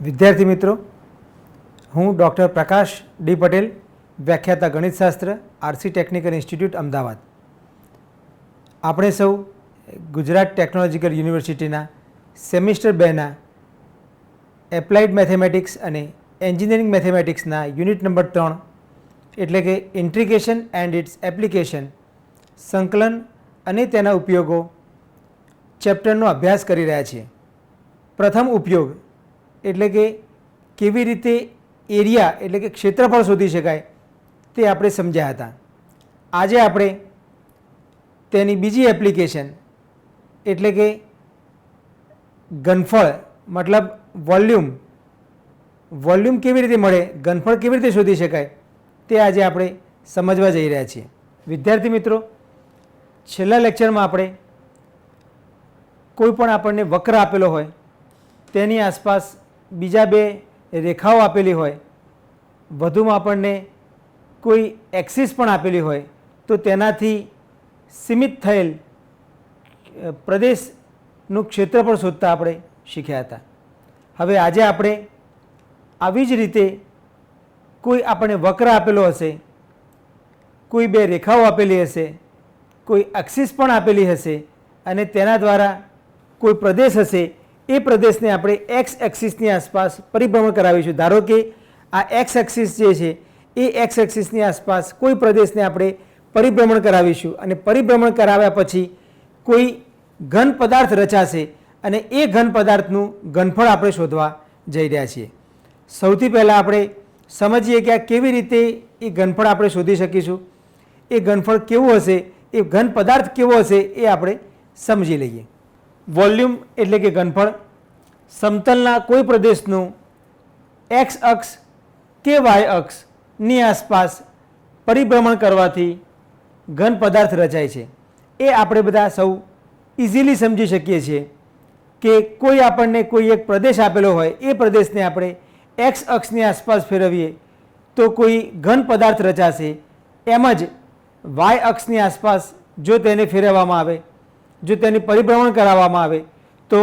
વિદ્યાર્થી મિત્રો, હું ડૉક્ટર પ્રકાશ ડી પટેલ, વ્યાખ્યાતા ગણિતશાસ્ત્ર, આરસી ટેકનિકલ ઇન્સ્ટિટ્યૂટ, અમદાવાદ. આપણે સૌ ગુજરાત ટેકનોલોજીકલ યુનિવર્સિટીના સેમિસ્ટર 2ના એપ્લાઇડ મેથેમેટિક્સ અને એન્જિનિયરિંગ મેથેમેટિક્સના યુનિટ નંબર 3 એટલે કે ઇન્ટ્રિગ્રેશન એન્ડ ઇટ્સ એપ્લિકેશન, સંકલન અને તેના ઉપયોગો ચેપ્ટરનો અભ્યાસ કરી રહ્યા છીએ. પ્રથમ ઉપયોગ એટલે કે કેવી રીતે એરિયા એટલે કે ક્ષેત્રફળ શોધી શકાય તે આપણે સમજ્યા હતા. આજે આપણે તેની બીજી એપ્લિકેશન એટલે કે ઘનફળ મતલબ વોલ્યુમ કેવી રીતે મળે, ઘનફળ કેવી રીતે શોધી શકાય તે આજે આપણે સમજવા જઈ રહ્યા છીએ. વિદ્યાર્થી મિત્રો, છેલ્લા લેક્ચરમાં આપણે કોઈ પણ આપણને વક્ર આપેલો હોય તેની આસપાસ બીજા બે રેખાઓ આપેલી હોય, વધુમાં આપણને કોઈ એક્સિસ પણ આપેલી હોય તો તેનાથી સીમિત થયેલ પ્રદેશનું ક્ષેત્રફળ શોધતા આપણે શીખ્યા હતા. હવે આજે આપણે આવી જ રીતે કોઈ આપણને વક્ર આપેલો હશે, કોઈ બે રેખાઓ આપેલી હશે, કોઈ એક્સિસ પણ આપેલી હશે અને તેના દ્વારા કોઈ પ્રદેશ હશે, એ પ્રદેશને આપણે એક્સ એક્સિસની આસપાસ પરિભ્રમણ કરાવીશું. ધારો કે આ એક્સ એક્સિસ જે છે એ એક્સ એક્સિસની આસપાસ કોઈ પ્રદેશને આપણે પરિભ્રમણ કરાવીશું અને પરિભ્રમણ કરાવ્યા પછી કોઈ ઘન પદાર્થ રચાશે અને એ ઘન પદાર્થનું ઘનફળ આપણે શોધવા જઈ રહ્યા છીએ. સૌથી પહેલાં આપણે સમજીએ કે આ કેવી રીતે એ ઘનફળ આપણે શોધી શકીશું. એ ઘનફળ કેવું હશે, એ ઘન પદાર્થ કેવો હશે એ આપણે સમજી લઈએ. વોલ્યુમ એટલે કે ઘનફળ સમતલના કોઈ પ્રદેશનું એક્સ અક્ષ કે વાય અક્ષની આસપાસ પરિભ્રમણ કરવાથી ઘન પદાર્થ રચાય છે. એ આપણે બધા સૌ ઇઝીલી સમજી શકીએ છીએ કે કોઈ આપણને કોઈ એક પ્રદેશ આપેલો હોય, એ પ્રદેશને આપણે એક્સ અક્ષની આસપાસ ફેરવીએ તો કોઈ ઘન પદાર્થ રચાશે. એમ જ વાય અક્ષની આસપાસ જો તેને ફેરવવામાં આવે, જો તેની પરિભ્રમણ કરાવવામાં આવે તો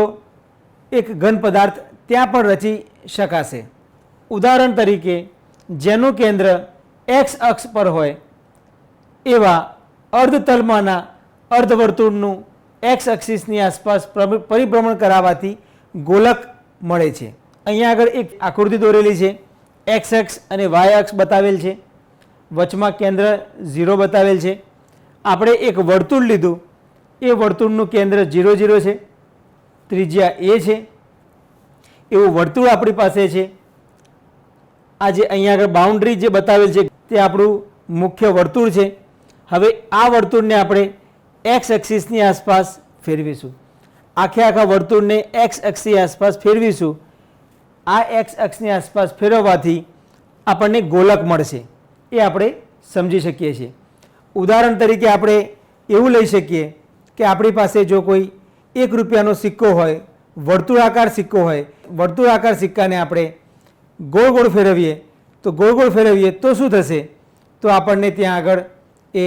એક ઘન પદાર્થ ત્યાં પણ રચી શકાશે. ઉદાહરણ તરીકે, જેનું કેન્દ્ર એક્સ અક્ષ પર હોય એવા અર્ધતલમાંના અર્ધવર્તુળનું એક્સ એક્સિસની આસપાસ પરિભ્રમણ કરાવવાથી ગોલક મળે છે. અહીંયા આગળ એક આકૃતિ દોરેલી છે. એક્સ અક્ષ અને વાય અક્ષ બતાવેલ છે, વચમાં કેન્દ્ર 0 બતાવેલ છે. આપણે એક વર્તુળ લીધું, એ વર્તુળનું કેન્દ્ર 0 0 છે, ત્રિજ્યા એ છે. એવું વર્તુળ આપણી પાસે છે. આ જે અહીંયા આગળ બાઉન્ડ્રી જે બતાવેલ છે તે આપણું મુખ્ય વર્તુળ છે. હવે આ વર્તુળને આપણે એક્સ એક્સિસની આસપાસ ફેરવીશું. આખા વર્તુળને એક્સ અક્ષની આસપાસ ફેરવીશું. આ એક્સ અક્ષની આસપાસ ફેરવવાથી આપણને ગોલક મળશે. એ આપણે સમજી શકીએ છીએ. ઉદાહરણ તરીકે આપણે એવું લઈ શકીએ કે આપણી પાસે જો કોઈ ₹1નો સિક્કો હોય, વર્તુળાકાર સિક્કો હોય, વર્તુળાકાર સિક્કાને આપણે ગોળ ગોળ ફેરવીએ તો શું થશે? તો આપણને ત્યાં આગળ એ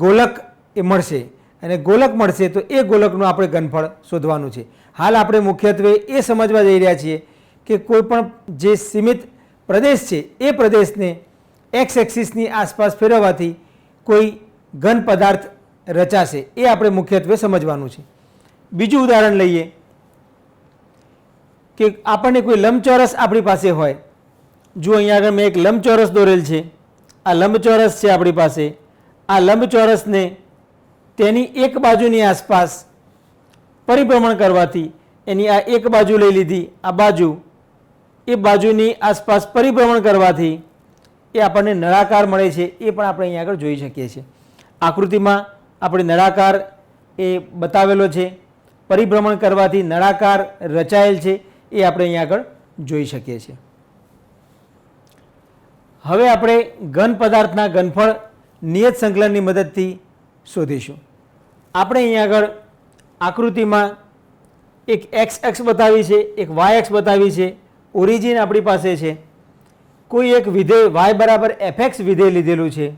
ગોલક મળશે અને ગોલક મળશે તો એ ગોલકનું આપણે ઘનફળ શોધવાનું છે. હાલ આપણે મુખ્યત્વે એ સમજવા જઈ રહ્યા છીએ કે કોઈ પણ જે સીમિત પ્રદેશ છે એ પ્રદેશને એક્સ એક્સિસની આસપાસ ફેરવવાથી કોઈ ઘન પદાર્થ રચાશે. એ આપણે મુખ્યત્વે સમજવાનું છે. બીજું ઉદાહરણ લઈએ કે આપણને કોઈ લંબચોરસ આપણી પાસે હોય. જો અહીંયા આગળ મેં એક લંબચોરસ દોરેલ છે. આ લંબચોરસ છે આપણી પાસે. આ લંબચોરસને તેની એક બાજુની આસપાસ પરિભ્રમણ કરવાથી, એની આ એક બાજુ લઈ લીધી, આ બાજુ, એ બાજુની આસપાસ પરિભ્રમણ કરવાથી એ આપણને નળાકાર મળે છે. એ પણ આપણે અહીંયા આગળ જોઈ શકીએ છીએ. આકૃતિમાં આપણે નળાકાર એ બતાવેલો છે. પરિભ્રમણ કરવાથી નળાકાર રચાયેલ છે એ આપણે અહીંયા આગળ જોઈ શકીએ છીએ. હવે આપણે ઘન પદાર્થના ઘનફળ નિયત સંકલનની મદદથી શોધીશું. આપણે અહીંયા આગળ આકૃતિમાં એક એક્સ અક્ષ બતાવી છે, એક વાય અક્ષ બતાવી છે. ઓરિજિન આપણી પાસે છે. કોઈ એક વિધેય y બરાબર fx વિધેય લીધેલું છે.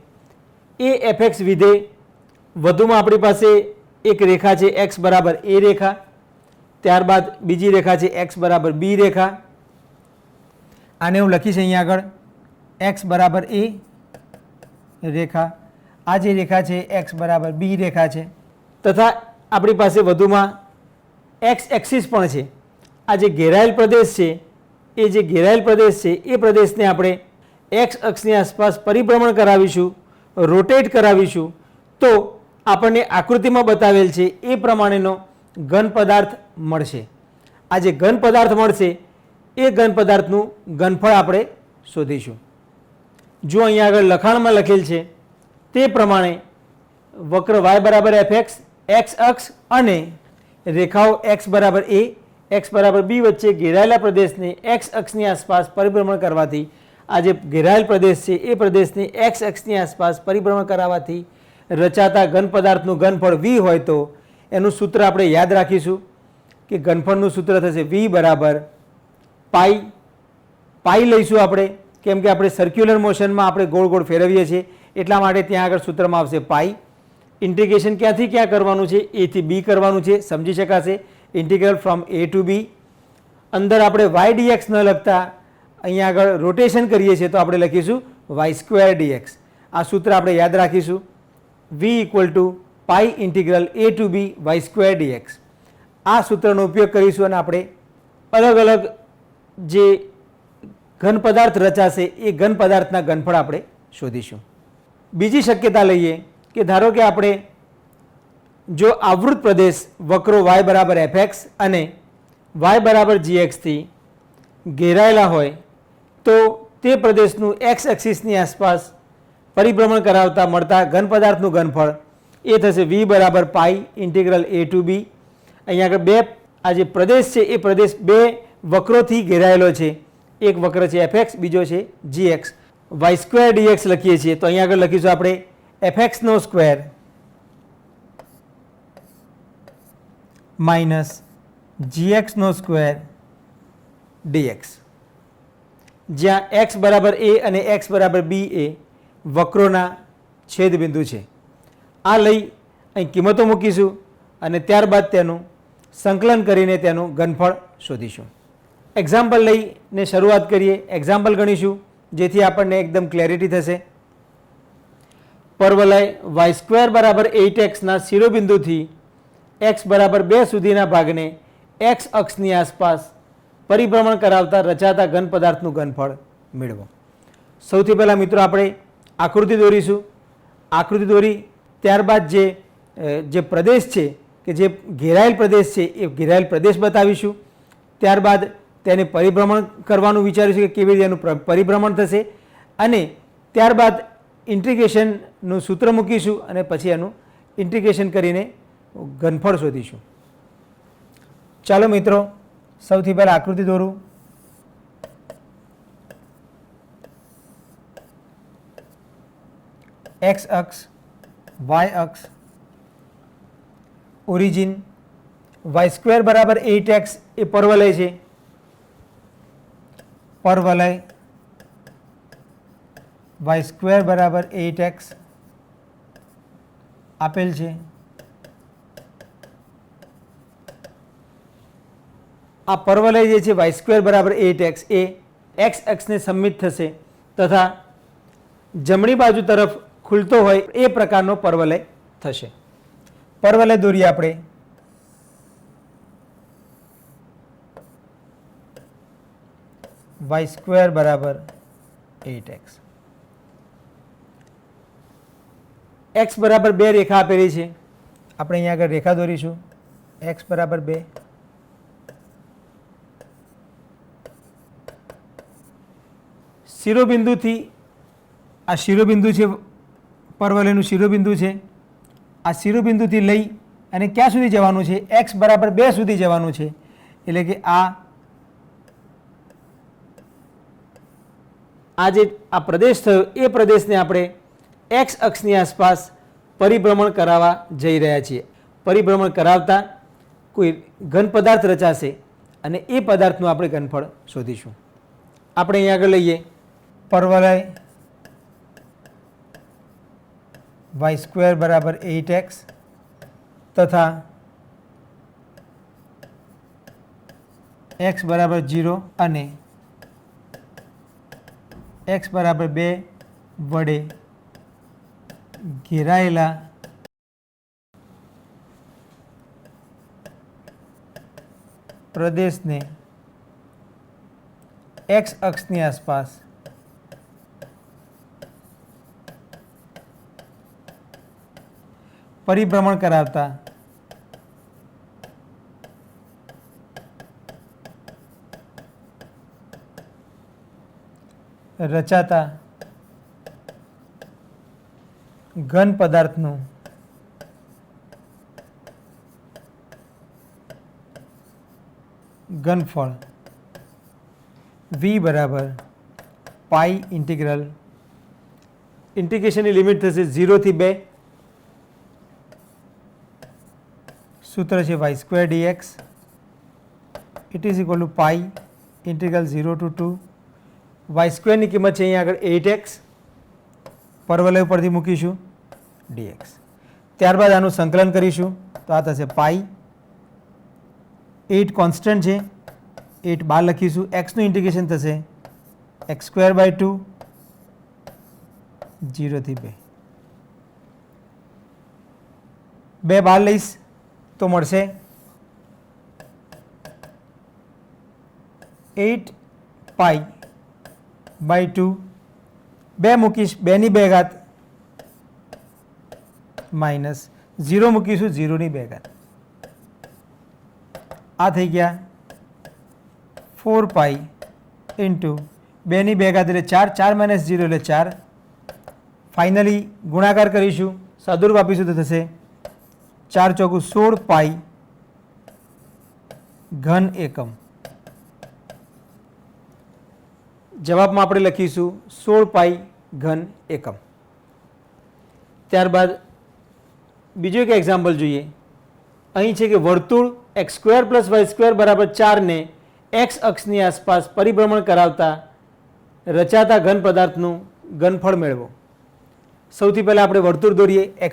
એ fx વિધેય વધુમાં આપણી પાસે એક રેખા છે x બરાબર a રેખા, ત્યારબાદ બીજી રેખા છે x બરાબર b રેખા, આને હું લખીશ અહીંયા આગળ એક્સ બરાબર એ રેખા, આ જે રેખા છે એક્સ બરાબર બી રેખા છે, તથા આપણી પાસે વધુમાં એક્સ એક્સિસ પણ છે. આ જે ઘેરાયેલ પ્રદેશ છે એ જે ઘેરાયેલ પ્રદેશ છે એ પ્રદેશને આપણે એક્સ અક્ષની આસપાસ પરિભ્રમણ કરાવીશું, રોટેટ કરાવીશું, તો આપણને આકૃતિમાં બતાવેલ છે એ પ્રમાણેનો ઘન પદાર્થ મળશે. આ જે ઘન પદાર્થ મળશે એ ઘન પદાર્થનું ઘનફળ આપણે શોધીશું. જો અહીંયા આગળ લખાણમાં લખેલ છે તે પ્રમાણે વક્ર y બરાબર fx, એક્સ અક્ષ અને રેખાઓ એક્સ બરાબર એ, એક્સ બરાબર બી વચ્ચે ઘેરાયેલા પ્રદેશને એક્સ અક્ષની આસપાસ પરિભ્રમણ કરવાથી, આ જે ઘેરાયેલ પ્રદેશ છે એ પ્રદેશને એક્સ અક્ષની આસપાસ પરિભ્રમણ કરાવવાથી રચાતા ઘન પદાર્થનું ઘનફળ v હોય તો એનું સૂત્ર આપણે યાદ રાખીશું કે ઘનફળનું સૂત્ર થશે v બરાબર પાઈ. પાઈ લઈશું આપણે, કેમ કે આપણે સર્ક્યુલર મોશનમાં આપણે ગોળ ગોળ ફેરવીએ છીએ એટલા માટે ત્યાં આગળ સૂત્રમાં આવશે પાઈ. ઇન્ટિગ્રેશન ક્યાંથી ક્યાં કરવાનું છે? એ થી બી કરવાનું છે, સમજી શકાશે. ઇન્ટિગ્રલ ફ્રોમ એ ટુ બી. અંદર આપણે વાય ડીએક્સ ન લખતા અહીંયા આગળ રોટેશન કરીએ છીએ તો આપણે લખીશું વાય સ્ક્વેર ડીએક્સ. આ સૂત્ર આપણે યાદ રાખીશું, v equal to pi integral A to B Y square dx. આ સૂત્રનો ઉપયોગ કરીશું અને આપણે અલગ અલગ જે ઘન પદાર્થ રચાશે એ ઘન પદાર્થના ઘનફળ આપણે શોધીશું. બીજી શક્યતા લઈએ કે ધારો કે આપણે જો આવૃત પ્રદેશ વક્રો y બરાબર fx અને y બરાબર gxથી ઘેરાયેલા હોય તો તે પ્રદેશનું એક્સ એક્સિસની આસપાસ પરિભ્રમણ કરાવતા મળતા ઘન પદાર્થનું ઘનફળ એ થશે v બરાબર પાઈ ઇન્ટિગ્રલ એ ટુ બી. અહીંયા આગળ બે આ જે પ્રદેશ છે એ પ્રદેશ બે વક્રોથી ઘેરાયેલો છે. એક વક્ર છે fx, બીજો છે gx. y સ્ક્વેર dx લખીએ છીએ તો અહીંયા આગળ લખીશું આપણે fx નો સ્ક્વેર માઇનસ gx નો સ્ક્વેર dx, જ્યાં x બરાબર a અને x બરાબર b એ વક્રોના છેદબિંદુ છે. આ લઈ અહીં કિંમતો મૂકીશું અને ત્યારબાદ તેનું સંકલન કરીને તેનું ઘનફળ શોધીશું. એક્ઝામ્પલ લઈને શરૂઆત કરીએ. એક્ઝામ્પલ ગણીશું જેથી આપણને એકદમ ક્લેરિટી થશે. પરવલય વાય સ્ક્વેર બરાબર 8xના શિરોબિંદુથી x બરાબર 2 સુધીના ભાગને એક્સ અક્ષની આસપાસ પરિભ્રમણ કરાવતા રચાતા ઘન પદાર્થનું ઘનફળ મેળવો. સૌથી પહેલાં મિત્રો આપણે આકૃતિ દોરીશું. આકૃતિ દોરી ત્યારબાદ જે પ્રદેશ છે કે જે ઘેરાયેલ પ્રદેશ છે એ ઘેરાયેલ પ્રદેશ બતાવીશું. ત્યારબાદ તેને પરિભ્રમણ કરવાનું વિચારીશું કે કેવી રીતે એનું પરિભ્રમણ થશે અને ત્યારબાદ ઇન્ટિગ્રેશનનું સૂત્ર મૂકીશું અને પછી એનું ઇન્ટિગ્રેશન કરીને ઘનફળ શોધીશું. ચાલો મિત્રો સૌથી પહેલાં આકૃતિ દોરું. એક્સ અક્ષ, વાય અક્ષ, ઓરિજિન વાય સ્ક્વેર બરાબર 8x એ પરવલય છે. પરવલય વાય સ્ક્વેર બરાબર 8x આપેલ છે. આ પરવલય જે છે વાય સ્ક્વેર બરાબર 8x એ એક્સ અક્ષને સમમિત થશે તથા જમણી બાજુ તરફ ખુલતો હોય એ પ્રકારનો પરવલય થશે. પરવલય દોરીએ આપણે. વાય સ્ક્વેર બરાબર 8x. એક્સ બરાબર 2 રેખા આપેલી છે. આપણે અહીંયા આગળ રેખા દોરીશું. એક્સ બરાબર 2. શિરોબિંદુથી આ શિરોબિંદુ છે, પરવલયનું શિરોબિંદુ છે. આ શિરોબિંદુથી લઈ અને ક્યાં સુધી જવાનું છે? એક્સ બરાબર 2 સુધી જવાનું છે. એટલે કે આ જે આ પ્રદેશ થયો એ પ્રદેશને આપણે એક્સ અક્ષની આસપાસ પરિભ્રમણ કરાવવા જઈ રહ્યા છીએ. પરિભ્રમણ કરાવતા કોઈ ઘન પદાર્થ રચાશે અને એ પદાર્થનું આપણે ઘનફળ શોધીશું. આપણે અહીં આગળ લઈએ પરવલય વાય સ્ક્વેર બરાબર 8x તથા x બરાબર 0 અને x બરાબર 2 વડે ઘેરાયેલા પ્રદેશને x અક્ષની આસપાસ પરિભ્રમણ કરાવતા રચાતા ઘન પદાર્થનું ઘનફળ v બરાબર પાઈ ઇન્ટિગ્રેશનની લિમિટ થશે 0 થી 2, સૂત્ર છે y² dx it is equal to pi integral 0 to 2 y² ની કિંમત છે અહીંયા આગળ 8x, પરવલય પરથી મૂકીશું dx. ત્યારબાદ આનું સંકલન કરીશું તો આ થશે પાઈ, 8 કોન્સ્ટન્ટ છે, 8 બહાર લખીશું, x નું ઇન્ટિગ્રેશન થશે x²/2 0 થી 2, 2 બહાર લઈશ તો મળશે 8π/2, 2 મૂકીશ 2 ની 2 ઘાત માઇનસ 0 મૂકીશું 0 ની 2 ઘાત, આ થઈ ગયા 4π ઇન્ટુ 2 ની 2 ઘાત એટલે 4, 4 માઇનસ 0 એટલે 4. ફાઇનલી ગુણાકાર કરીશું, સાદુરૂપ આપીશું તો થશે 4 ચોકુ 16π ઘન એકમ. જવાબમાં આપણે લખીશું 16π ઘન એકમ. ત્યારબાદ બીજું એક એક્ઝામ્પલ જોઈએ. અહીં છે કે વર્તુળ x² + y² બરાબર 4 ને x અક્ષની આસપાસ પરિભ્રમણ કરાવતા રચાતા ઘન પદાર્થનું ઘનફળ મેળવો. સૌથી પહેલાં આપણે વર્તુળ દોરીએ. x²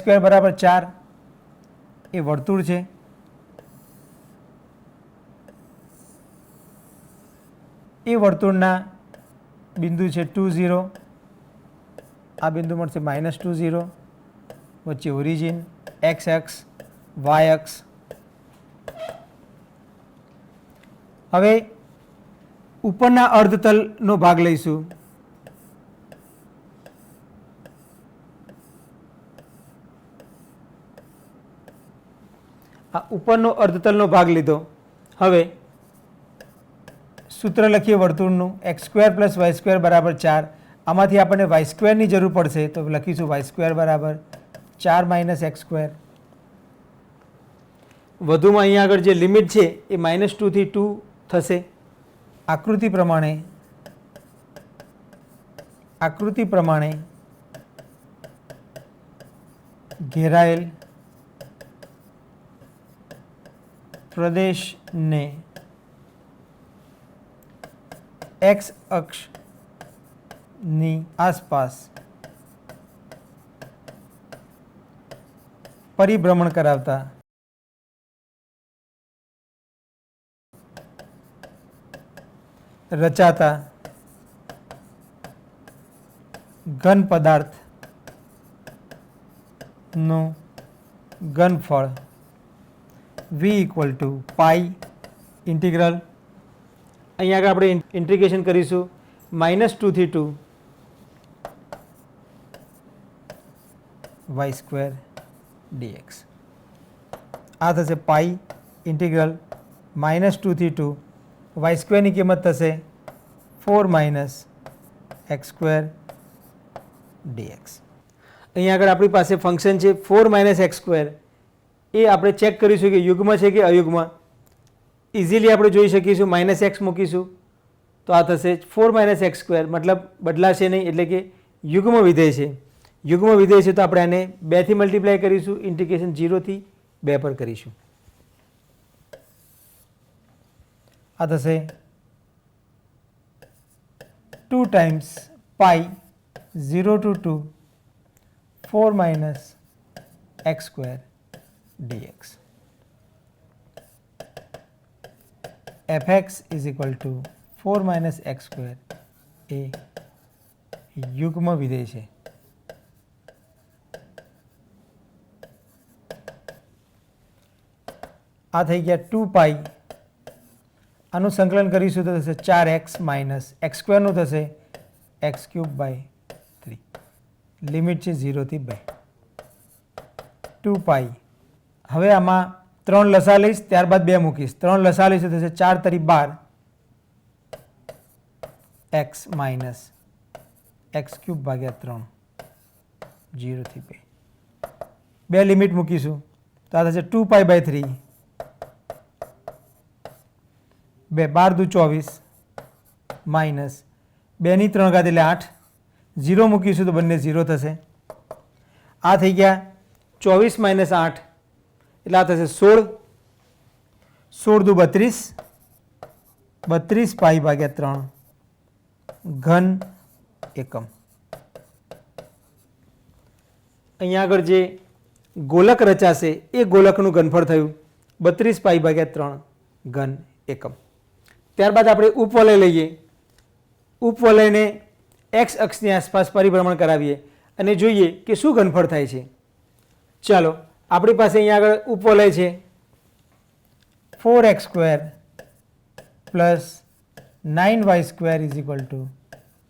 + y² બરાબર 4 એ વર્તુળ છે. એ વર્તુળના બિંદુ છે 2 0, આ બિંદુ મળશે -2 0, વચ્ચે ઓરિજિન, x અક્ષ, y અક્ષ. હવે ઉપરના અર્ધતલનો ભાગ લઈશું. આ ઉપરનો અર્ધતલનો ભાગ લીધો. હવે સૂત્ર લખીએ વર્તુળનું x² + y² બરાબર 4. આમાંથી આપણને y² ની જરૂર પડશે તો લખીશું y² બરાબર 4 - x². વધુમાં અહીંયા આગળ જે લિમિટ છે એ -2 થી 2 થશે. આકૃતિ પ્રમાણે ઘેરાયેલ પ્રદેશને x અક્ષની આસપાસ પરિભ્રમણ કરાવતા રચાતા ઘન પદાર્થનું ઘનફળ v = પાઈ ઇન્ટિગ્રલ. અહીંયા આગળ આપણે ઇન્ટિગ્રેશન કરીશું -2 થી 2 y² dx. આ થશે પાઈ ઇન્ટિગ્રલ -2 થી 2 y² ની કિંમત થશે 4 - x² dx. અહીંયા આગળ આપણી પાસે ફંક્શન છે 4 - x². એ આપણે ચેક કરીશું કે યુગ્મ છે કે અયુગ્મ. ઇઝીલી આપણે જોઈ શકીશું, -x મૂકીશું તો આ થશે 4 - x², મતલબ બદલાશે નહીં, એટલે કે યુગ્મ વિધેય છે. યુગ્મ વિધેય છે તો આપણે આને 2 થી મલ્ટીપ્લાય કરીશું, ઇન્ટિગ્રેશન 0 થી 2 પર કરીશું. આ થશે 2 times pi 0 to 2 4 - x² dx. fx = 4 - x² એ યુગ્મ વિધેય છે. આ થઈ ગયા 2π. આનું સંકલન કરીશું તો થશે 4x માઇનસ એક્સ સ્ક્વેરનું થશે x³/3. લિમિટ છે 0 થી 2. 2π. હવે આમાં 3 લસા લઈશ, ત્યારબાદ 2 મૂકીશ. 3 લસા લઈશ તો થશે 4 તરી 12 x માઇનસ x³/3 0 થી 2. 2 લિમિટ મૂકીશું તો આ થશે 2π/3. 2 12 દુ 24 માઇનસ 2 ની 3 ઘાત એટલે 8. 0 મૂકીશું તો બંને 0 થશે. આ થઈ ગયા 24 માઇનસ 8 એટલે આ થશે 16. 16 દુ 32 32π/3 ઘન એકમ. અહીંયા આગળ જે ગોલક રચાશે એ ગોલકનું ઘનફળ થયું 32π/3 ઘન એકમ. ત્યારબાદ આપણે ઉપવલય લઈએ. ઉપવલયને એક્સ અક્ષની આસપાસ પરિભ્રમણ કરાવીએ અને જોઈએ કે શું ઘનફળ થાય છે. ચાલો, આપણી પાસે અહીંયા આગળ ઉપવલય છે 4x² + 9y² =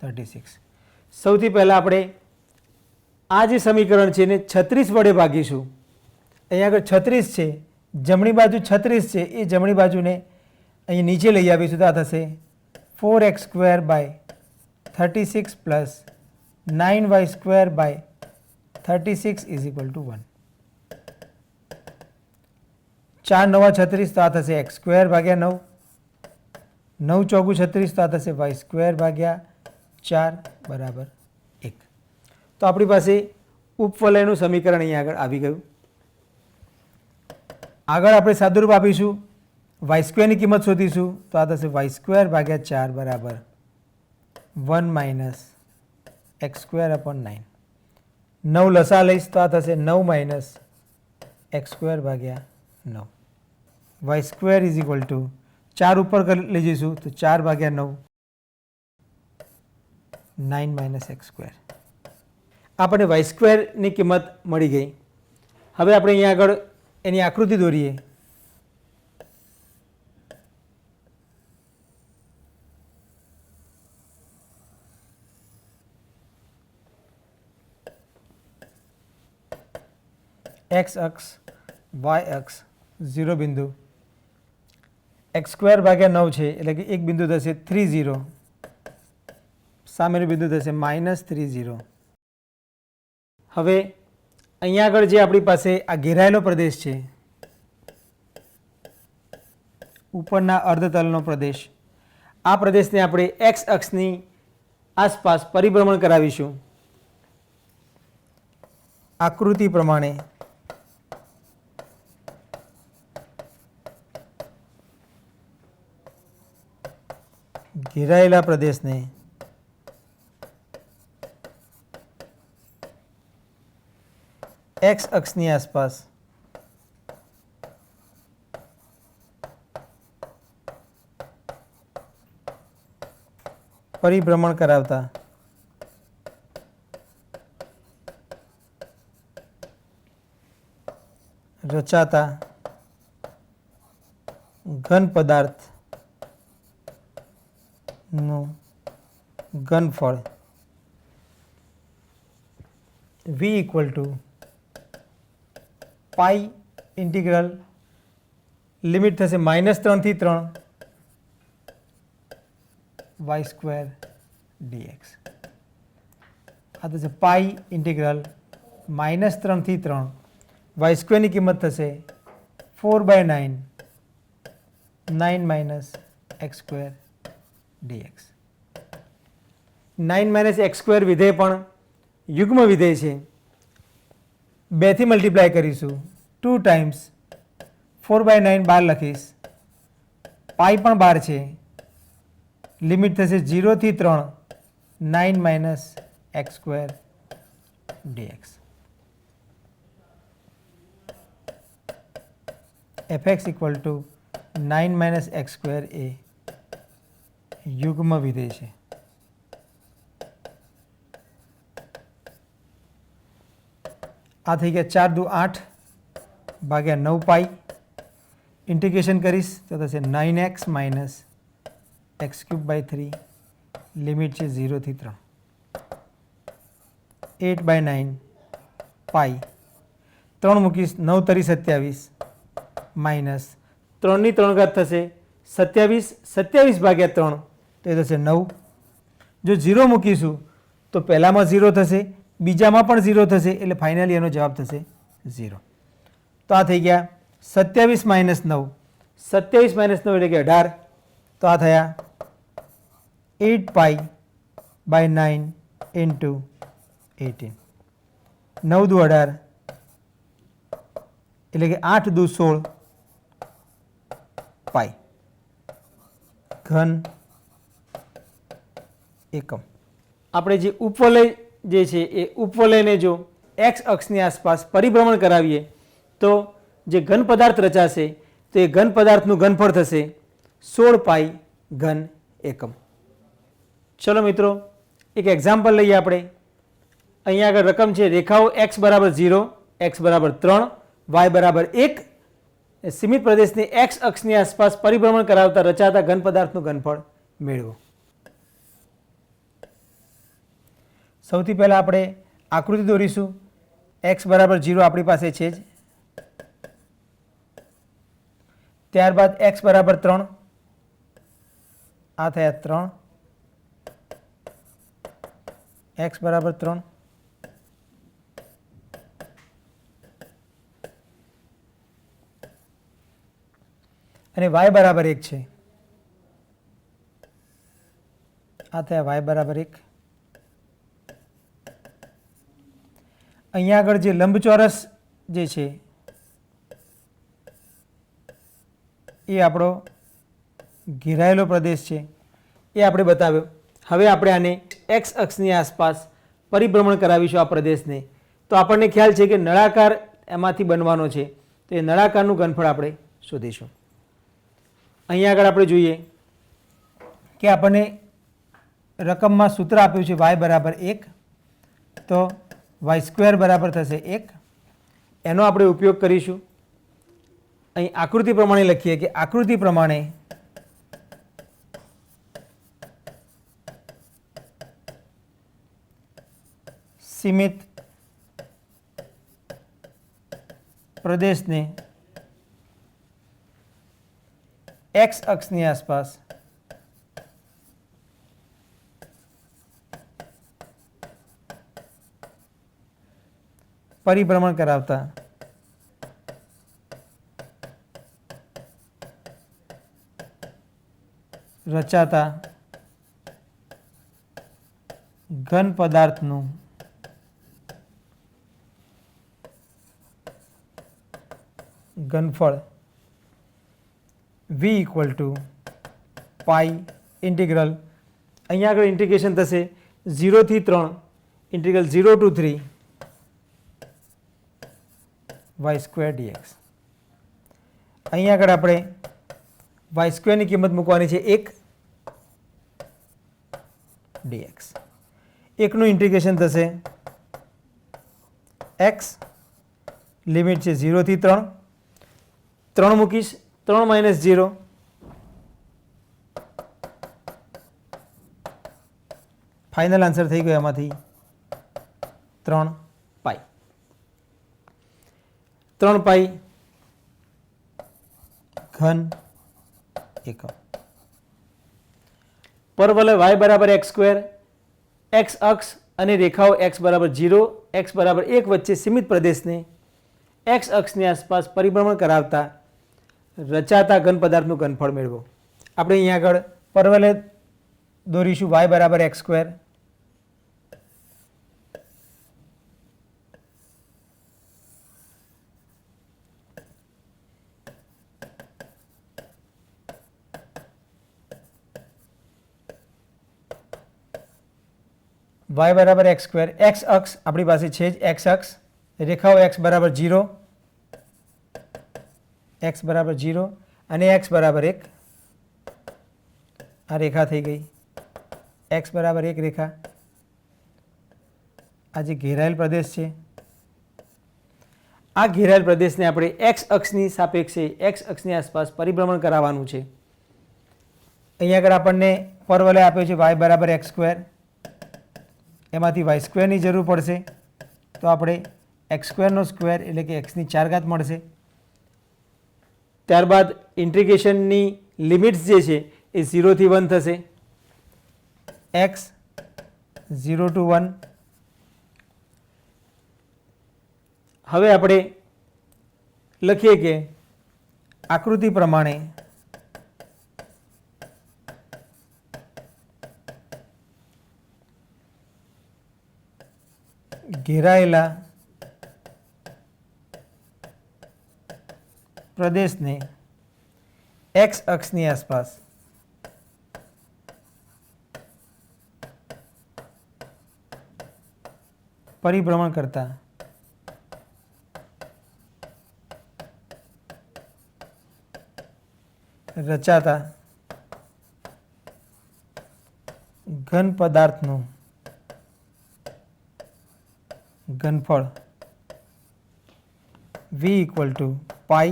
36. સૌથી પહેલાં આપણે આ જે સમીકરણ છે એને 36 વડે ભાગીશું. અહીંયા આગળ 36 છે, જમણી બાજુ 36 છે, એ જમણી બાજુને અહીં નીચે લઈ આવીશું તો આ થશે 4x² / 36 + 9y² / 36 = 1. 4 9 36 તો આ થશે x²/9. 9 4 36 તો આ થશે y²/4 બરાબર 1. તો આપણી પાસે ઉપવલયનું સમીકરણ અહીંયા આગળ આવી ગયું. આગળ આપણે સાદુરૂપ આપીશું, y² ની કિંમત શોધીશું તો આ થશે y²/4 બરાબર 1 માઇનસ x²/9. 9 લસા લઈશ તો આ થશે 9 માઇનસ x²/9. y² = 4 ઉપર લઈ જઈશું તો 4/9 9 માઇનસ x². આપણે y² ની કિંમત મળી ગઈ. હવે આપણે અહીંયા આગળ એની આકૃતિ દોરીએ. x અક્ષ y અક્ષ 0 બિંદુ, x²/9 છે એટલે કે એક બિંદુ થશે 30, સામેનું બિંદુ થશે -30. હવે અહીંયા આગળ જે આપણી પાસે આ ઘેરાયેલો પ્રદેશ છે, ઉપરના અર્ધતલનો પ્રદેશ, આ પ્રદેશને આપણે x અક્ષની આસપાસ પરિભ્રમણ કરાવીશું. આકૃતિ પ્રમાણે ઘેરાયેલા પ્રદેશને x અક્ષની આસપાસ પરિભ્રમણ કરાવતા રચાતા ઘન પદાર્થનું ઘનફળ v = પાઈ ઇન્ટિગ્રલ લિમિટ થશે -3 થી 3 y² dx. આ થશે પાઈ ઇન્ટિગ્રલ -3 થી 3 y² ની કિંમત થશે 4/9 9 માઇનસ x² dx. 9 - x² વિધેય પણ યુગ્મ વિધેય છે. 2 થી મલ્ટીપ્લાય કરીશું, 2 ટાઈમ્સ 4/9 12 લખીશ, પાઈ પણ 12 છે, લિમિટ થશે 0 થી 3 9 minus x² dx. fx = 9 - x² એ યુગ્મ વિધેય છે. આ થઈ ગયા 4 દુ 8 ભાગ્યા 9 પાઈ, ઇન્ટિગ્રેશન કરીશ તો થશે 9x minus x cube by 3, limit છે 0 થી 3, 8/9 પાઈ, 3 મૂકીશ 9 તરી 27 માઇનસ 3 ની 3 ઘાત થશે 27, 27 ભાગ્યા 3 તો એ થશે 9. જો 0 મૂકીશું તો પહેલામાં 0 થશે, બીજામાં પણ 0 થશે, એટલે ફાઇનલી એનો જવાબ થશે 0. તો આ થઈ ગયા 27 માઇનસ 9, 27 માઇનસ 9 એટલે કે 18, તો આ થયા 8 પાઈ બાય 9 ઇન્ટુ 18, 9 દુ 18 એટલે કે 8 દુ 16 પાઈ ઘન એકમ. આપણે જે ઉપવલય જે છે એ ઉપવલયને જો એક્સ અક્ષની આસપાસ પરિભ્રમણ કરાવીએ તો જે ઘન પદાર્થ રચાશે તો એ ઘન પદાર્થનું ઘનફળ થશે 16 પાઈ ઘન એકમ. ચલો મિત્રો, એક એક્ઝામ્પલ લઈએ આપણે. અહીંયા આગળ રકમ છે રેખાઓ x બરાબર 0, x બરાબર 3, y બરાબર 1 સીમિત પ્રદેશની એક્સ અક્ષની આસપાસ પરિભ્રમણ કરાવતા રચાતા ઘન પદાર્થનું ઘનફળ મેળવો. સૌથી પહેલાં આપણે આકૃતિ દોરીશું. x બરાબર 0 આપણી પાસે છે જ, ત્યારબાદ x બરાબર 3, આ થયા 3, x બરાબર 3, અને y બરાબર 1 છે, આ થયા y બરાબર 1. અહીંયા આગળ જે લંબચોરસ જે છે એ આપણો ઘેરાયેલો પ્રદેશ છે એ આપણે બતાવ્યો. હવે આપણે આને એક્સ અક્ષની આસપાસ પરિભ્રમણ કરાવીશું આ પ્રદેશને, તો આપણને ખ્યાલ છે કે નળાકાર એમાંથી બનવાનો છે, તો એ નળાકારનું ઘનફળ આપણે શોધીશું. અહીંયા આગળ આપણે જોઈએ કે આપણને રકમમાં સૂત્ર આપ્યું છે y બરાબર 1, તો y સ્ક્વેર બરાબર થશે 1. એનો આપણે ઉપયોગ કરીશું. અહીં આકૃતિ પ્રમાણે લખીએ કે આકૃતિ પ્રમાણે સીમિત પ્રદેશને એક્સ અક્ષની આસપાસ પરિભ્રમણ કરાવતા રચાતા ઘન પદાર્થનું ઘનફળ v equal to pi integral, અહીંયા આગળ ઇન્ટિગ્રેશન થશે 0 થી 3, integral 0 to 3 y square dx. અહીંયા આગળ આપણે y સ્ક્વેરની કિંમત મૂકવાની છે 1 dx. 1 નું ઇન્ટિગ્રેશન થશે x, લિમિટ છે 0 થી 3, 3 મૂકીશ 3 માઇનસ 0, ફાઇનલ આન્સર થઈ ગયો એમાંથી 3 પાઈ. 3 પાઈ ઘન એકમ. પરવલય y બરાબર x સ્ક્વેર, x અક્ષ અને રેખાઓ x બરાબર 0, x બરાબર 1 વચ્ચે સીમિત પ્રદેશને x અક્ષની આસપાસ પરિભ્રમણ કરાવતા રચાતા ઘન પદાર્થનું ઘનફળ મેળવો. આપણે અહીંયા આગળ પરવલય દોરીશું y બરાબર x સ્ક્વેર, y બરાબર x સ્ક્વેર, x અક્ષ આપણી પાસે છે જ x અક્ષ, રેખાઓ x બરાબર 0, x બરાબર 0 અને x બરાબર 1, આ રેખા થઈ ગઈ x બરાબર 1 રેખા. આ જે ઘેરાયેલ પ્રદેશ છે આ ઘેરાયેલ પ્રદેશને આપણે એક્સ અક્ષની સાપેક્ષે એક્સ અક્ષની આસપાસ પરિભ્રમણ કરાવવાનું છે. અહીંયા આગળ આપણને પરવલય આપ્યો છે વાય બરાબર એક્સ સ્ક્વેર, એમાંથી વાય સ્ક્વેરની જરૂર પડશે તો આપણે એક્સ સ્ક્વેરનો સ્ક્વેર એટલે કે એક્સની 4 ઘાત મળશે. ત્યારબાદ ઇન્ટિગ્રેશનની લિમિટ્સ જે છે એ 0 થી 1 થશે. X 0 to 1. હવે આપણે લખીએ કે આકૃતિ પ્રમાણે ઘેરાયેલા પ્રદેશને એક્સ અક્ષની આસપાસ પરિભ્રમણ કરતા રચાતા ઘન પદાર્થનું ઘનફળ v equal to pi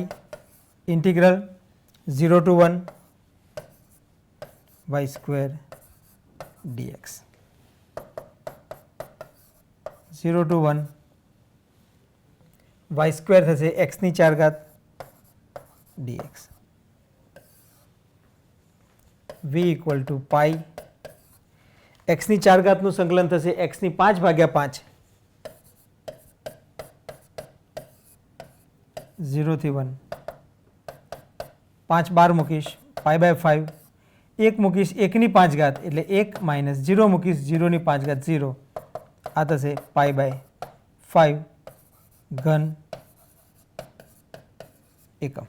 integral 0 to 1 y square dx. 0 to 1 y square થશે x ની 4 ઘાત dx. v equal to pi x ની 4 ઘાતનું સંકલન થશે x ની 5 ભાગ્યા 5 0 થી 1 5 બાર મૂકીશ પાઈ બાય 5 1 મૂકીશ 1 ની 5 ઘાત એટલે 1 માઇનસ 0 મૂકીશ 0 ની 5 ઘાત 0 આ થશે પાઈ બાય 5 ઘન એકમ.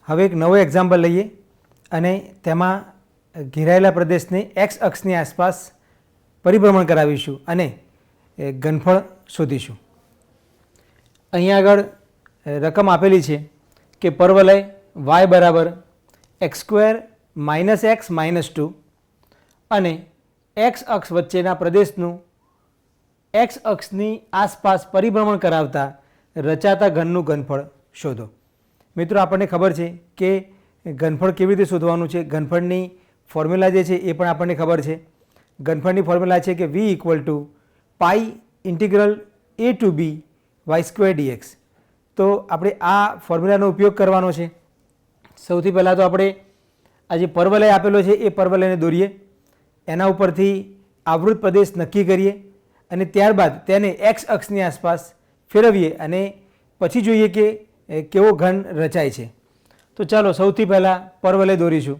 હવે એક નવો એક્ઝામ્પલ લઈએ અને તેમાં ઘેરાયેલા પ્રદેશને એક્સ અક્ષની આસપાસ પરિભ્રમણ કરાવીશું અને ઘનફળ શોધીશું. અહીંયા આગળ રકમ આપેલી છે કે પરવલય y બરાબર x square minus x minus 2 અને એક્સ અક્ષ વચ્ચેના પ્રદેશનું એક્સ અક્ષની આસપાસ પરિભ્રમણ કરાવતા રચાતા ઘનનું ઘનફળ શોધો. મિત્રો આપણને ખબર છે કે ઘનફળ કેવી રીતે શોધવાનું છે. ઘનફળની ફોર્મ્યુલા જે છે એ પણ આપણને ખબર છે. ઘનફળની ફોર્મ્યુલા છે કે v equal to pi integral a to b y square dx. તો આપણે આ ફોર્મ્યુલાનો ઉપયોગ કરવાનો છે. સૌથી પહેલાં તો આપણે આ જે પરવલય આપેલો છે એ પરવલયને દોરીએ, એના ઉપરથી આવૃત પ્રદેશ નક્કી કરીએ અને ત્યારબાદ તેને એક્સ અક્ષની આસપાસ ફેરવીએ અને પછી જોઈએ કે કેવો ઘન રચાય છે. તો ચાલો સૌથી પહેલાં પરવલય દોરીશું.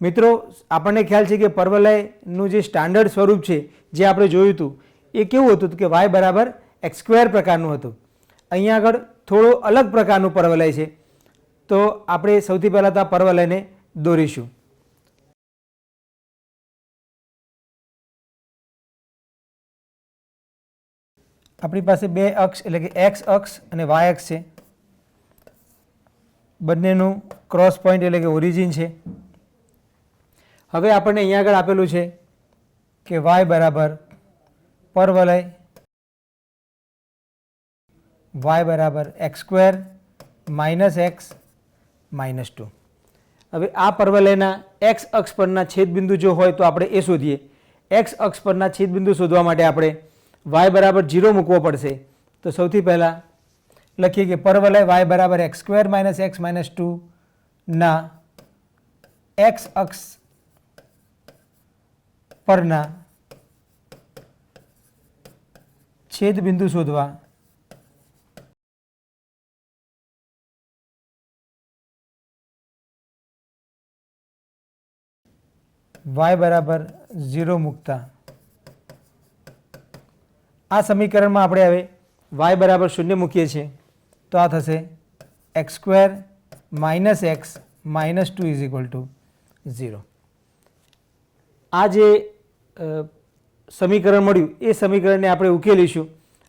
મિત્રો આપણને ખ્યાલ છે કે પરવલયનું જે સ્ટાન્ડર્ડ સ્વરૂપ છે જે આપણે જોયું હતું એ કેવું હતું કે વાય બરાબર એક્સ સ્ક્વેર પ્રકારનું હતું. અહીંયા આગળ થોડો અલગ પ્રકારનું પરવલય છે. તો આપણે સૌથી પહેલાં તો આ પરવલયને દોરીશું. આપણી પાસે બે અક્ષ એટલે કે એક્સ અક્ષ અને વાય અક્ષ છે. બંનેનું ક્રોસ પોઈન્ટ એટલે કે ઓરિજિન છે. હવે આપણને અહીંયા આગળ આપેલું છે કે વાય બરાબર પરવલય y બરાબર x square minus x minus 2. હવે આ પરવલયના એક્સ અક્ષ પરના છેદબિંદુ જો હોય તો આપણે એ શોધીએ. એક્સ અક્ષ પરના છેદબિંદુ શોધવા માટે આપણે y બરાબર 0 મૂકવો પડશે. તો સૌથી પહેલાં લખીએ કે પરવલય y બરાબર x square minus x minus 2 ના એક્સ અક્ષ પરના છેદબિંદુ શોધવા y બરાબર 0 મૂકતા આ સમીકરણમાં આપણે હવે y બરાબર 0 મૂકીએ છીએ તો આ થશે x square minus x minus 2 is equal two 0. આ જે સમીકરણ મળ્યું એ સમીકરણને આપણે ઉકેલીશું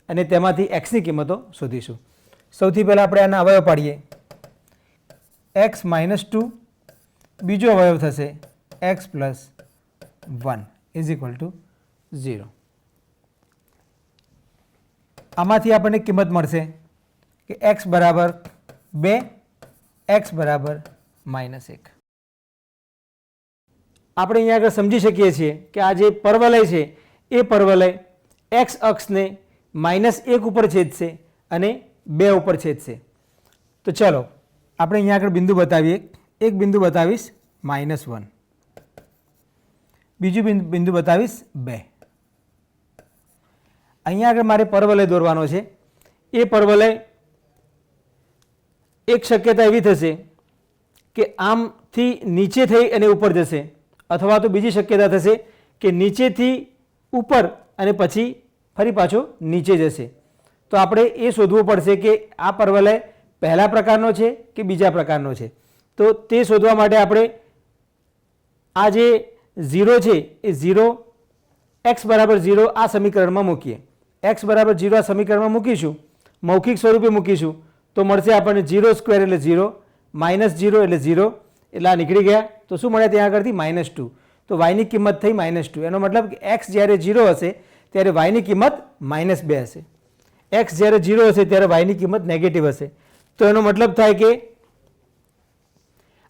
અને તેમાંથી એક્સની કિંમતો શોધીશું. સૌથી પહેલાં આપણે આના અવયવ પાડીએ. એક્સ માઇનસ 2 બીજો અવયવ થશે x plus 1 is equal two 0. આમાંથી આપણને કિંમત મળશે કે x બરાબર 2, x બરાબર -1. આપણે અહીંયા આગળ સમજી શકીએ છીએ કે આ જે પરવલય છે એ પરવલય x અક્ષને -1 ઉપર છેદશે અને 2 ઉપર છેદશે. તો ચલો આપણે અહીંયા આગળ બિંદુ બતાવીએ. એક બિંદુ બતાવીશ -1, બીજું બિંદુ બતાવીશ 2. અહીંયા આગળ મારે પરવલય દોરવાનો છે. એ પરવલય એક શક્યતા એવી થશે કે આમથી નીચે થઈ અને ઉપર જશે, અથવા તો બીજી શક્યતા થશે કે નીચેથી ઉપર અને પછી ફરી પાછો નીચે જશે. તો આપણે એ શોધવું પડશે કે આ પરવલય પહેલા પ્રકારનો છે કે બીજા પ્રકારનો છે. તો તે શોધવા માટે આપણે આ જે 0 છે એ 0 x બરાબર 0 આ સમીકરણમાં મૂકીએ. x બરાબર 0 આ સમીકરણમાં મૂકીશું, મૌખિક સ્વરૂપે મૂકીશું તો મળશે આપણને 0 સ્ક્વેર એટલે 0, -0 એટલે 0, એટલે આ નીકળી ગયા. તો શું મળે ત્યાં આગળથી? -2. તો y ની કિંમત થઈ -2. એનો મતલબ કે x જ્યારે 0 હશે ત્યારે y ની કિંમત -2 હશે. x જ્યારે 0 હશે ત્યારે y ની કિંમત નેગેટિવ હશે. તો એનો મતલબ થાય કે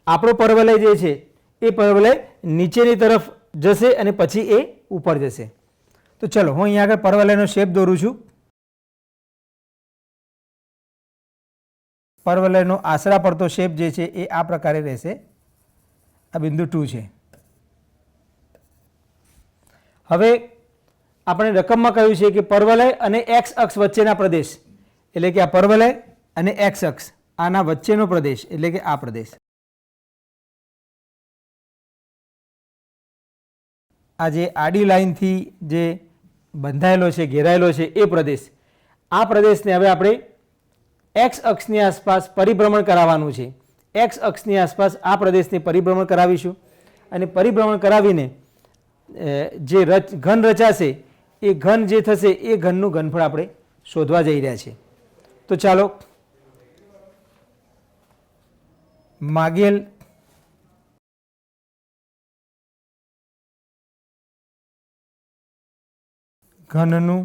આપણો પરવલય જે છે એ પરવલય નીચેની તરફ જશે અને પછી એ ઉપર જશે. તો ચલો હું અહીંયા આગળ પરવલયનો શેપ દોરું છું. પરવલયનો આશરા પડતો શેપ જે છે એ આ પ્રકારે રહેશે. આ બિંદુ 2 છે. હવે આપણે રકમમાં કહ્યું છે કે પરવલય અને x અક્ષ વચ્ચેના પ્રદેશ, એટલે કે આ પરવલય અને x અક્ષ આના વચ્ચેનો પ્રદેશ એટલે કે આ પ્રદેશ, આ જે આડી લાઈનથી જે બંધાયેલો છે, ઘેરાયેલો છે એ પ્રદેશ, આ પ્રદેશને હવે આપણે x અક્ષની આસપાસ પરિભ્રમણ કરાવવાનું છે. x અક્ષની આસપાસ આ પ્રદેશને પરિભ્રમણ કરાવીશું અને પરિભ્રમણ કરાવીને જે ઘન રચાશે એ ઘન જે થશે એ ઘનનું ઘનફળ આપણે શોધવા જઈ રહ્યા છીએ. તો ચાલો માગેલ ઘનનું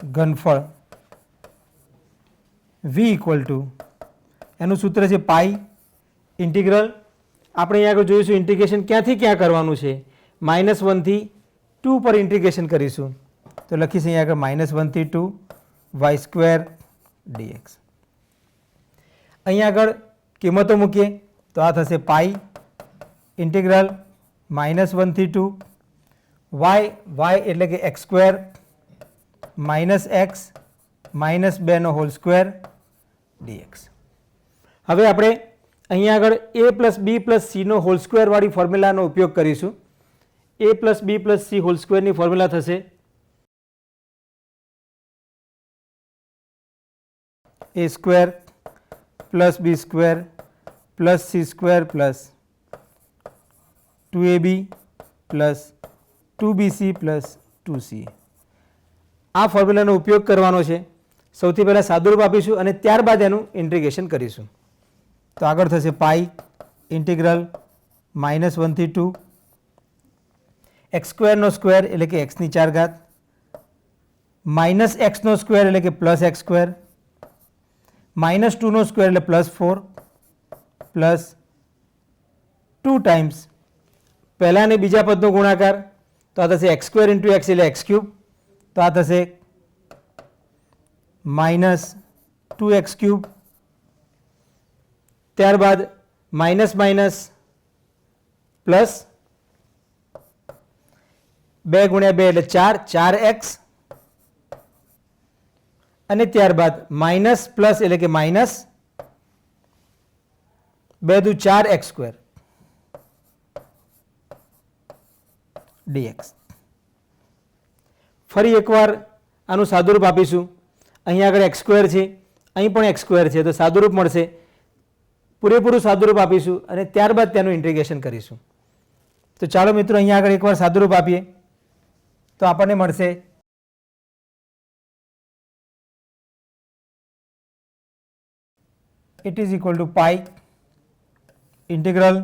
ઘનફળ v ઇક્વલ ટુ, એનું સૂત્ર છે પાઈ ઇન્ટિગ્રલ. આપણે અહીંયા આગળ જોઈશું ઇન્ટિગ્રેશન ક્યાંથી ક્યાં કરવાનું છે. -1 થી 2 પર ઇન્ટિગ્રેશન કરીશું. તો લખીશ અહીંયા આગળ -1 થી 2 y² dx. અહીંયા આગળ કિંમતો મૂકીએ તો આ થશે પાઈ ઇન્ટિગ્રલ -1 થી 2 y એટલે કે x² -x -2 નો હોલ સ્ક્વેર dx. હવે આપણે અહીંયા આગળ a plus b plus c નો હોલ સ્ક્વેર વાળી ફોર્મ્યુલાનો ઉપયોગ કરીશું. a plus b plus c whole સ્ક્વેરની ફોર્મ્યુલા થશે a square plus b square plus c square plus 2ab plus 2bc plus 2ca. આ ફોર્મ્યુલાનો ઉપયોગ કરવાનો છે. સૌથી પહેલાં સાદુરૂપ આપીશું અને ત્યારબાદ એનું ઇન્ટિગ્રેશન કરીશું. તો આગળ થશે પાઈ ઇન્ટિગ્રલ -1 થી 2 x² નો સ્ક્વેર એટલે કે x ની 4 ઘાત -x નો સ્ક્વેર એટલે કે +x², -2 નો સ્ક્વેર એટલે +4 પ્લસ 2 ટાઈમ્સ પહેલા અને બીજા પદનો ગુણાકાર, તો આ થશે x² × x એટલે x³. તો આ થશે -2x³. ત્યારબાદ માઇનસ માઇનસ પ્લસ 2 × 2 એટલે 4, 4x અને ત્યારબાદ માઇનસ પ્લસ એટલે કે માઇનસ 2 દુ 4x² dx. ફરી એકવાર આનું સાદુરૂપ આપીશું. અહીં આગળ x² છે, અહીં પણ x² છે, તો સાદુરૂપ મળશે. પૂરેપૂરું સાદુરૂપ આપીશું અને ત્યારબાદ તેનું ઇન્ટિગ્રેશન કરીશું. તો ચાલો મિત્રો અહીંયા આગળ એકવાર સાદુરૂપ આપીએ તો આપણને મળશે it is equal to pi integral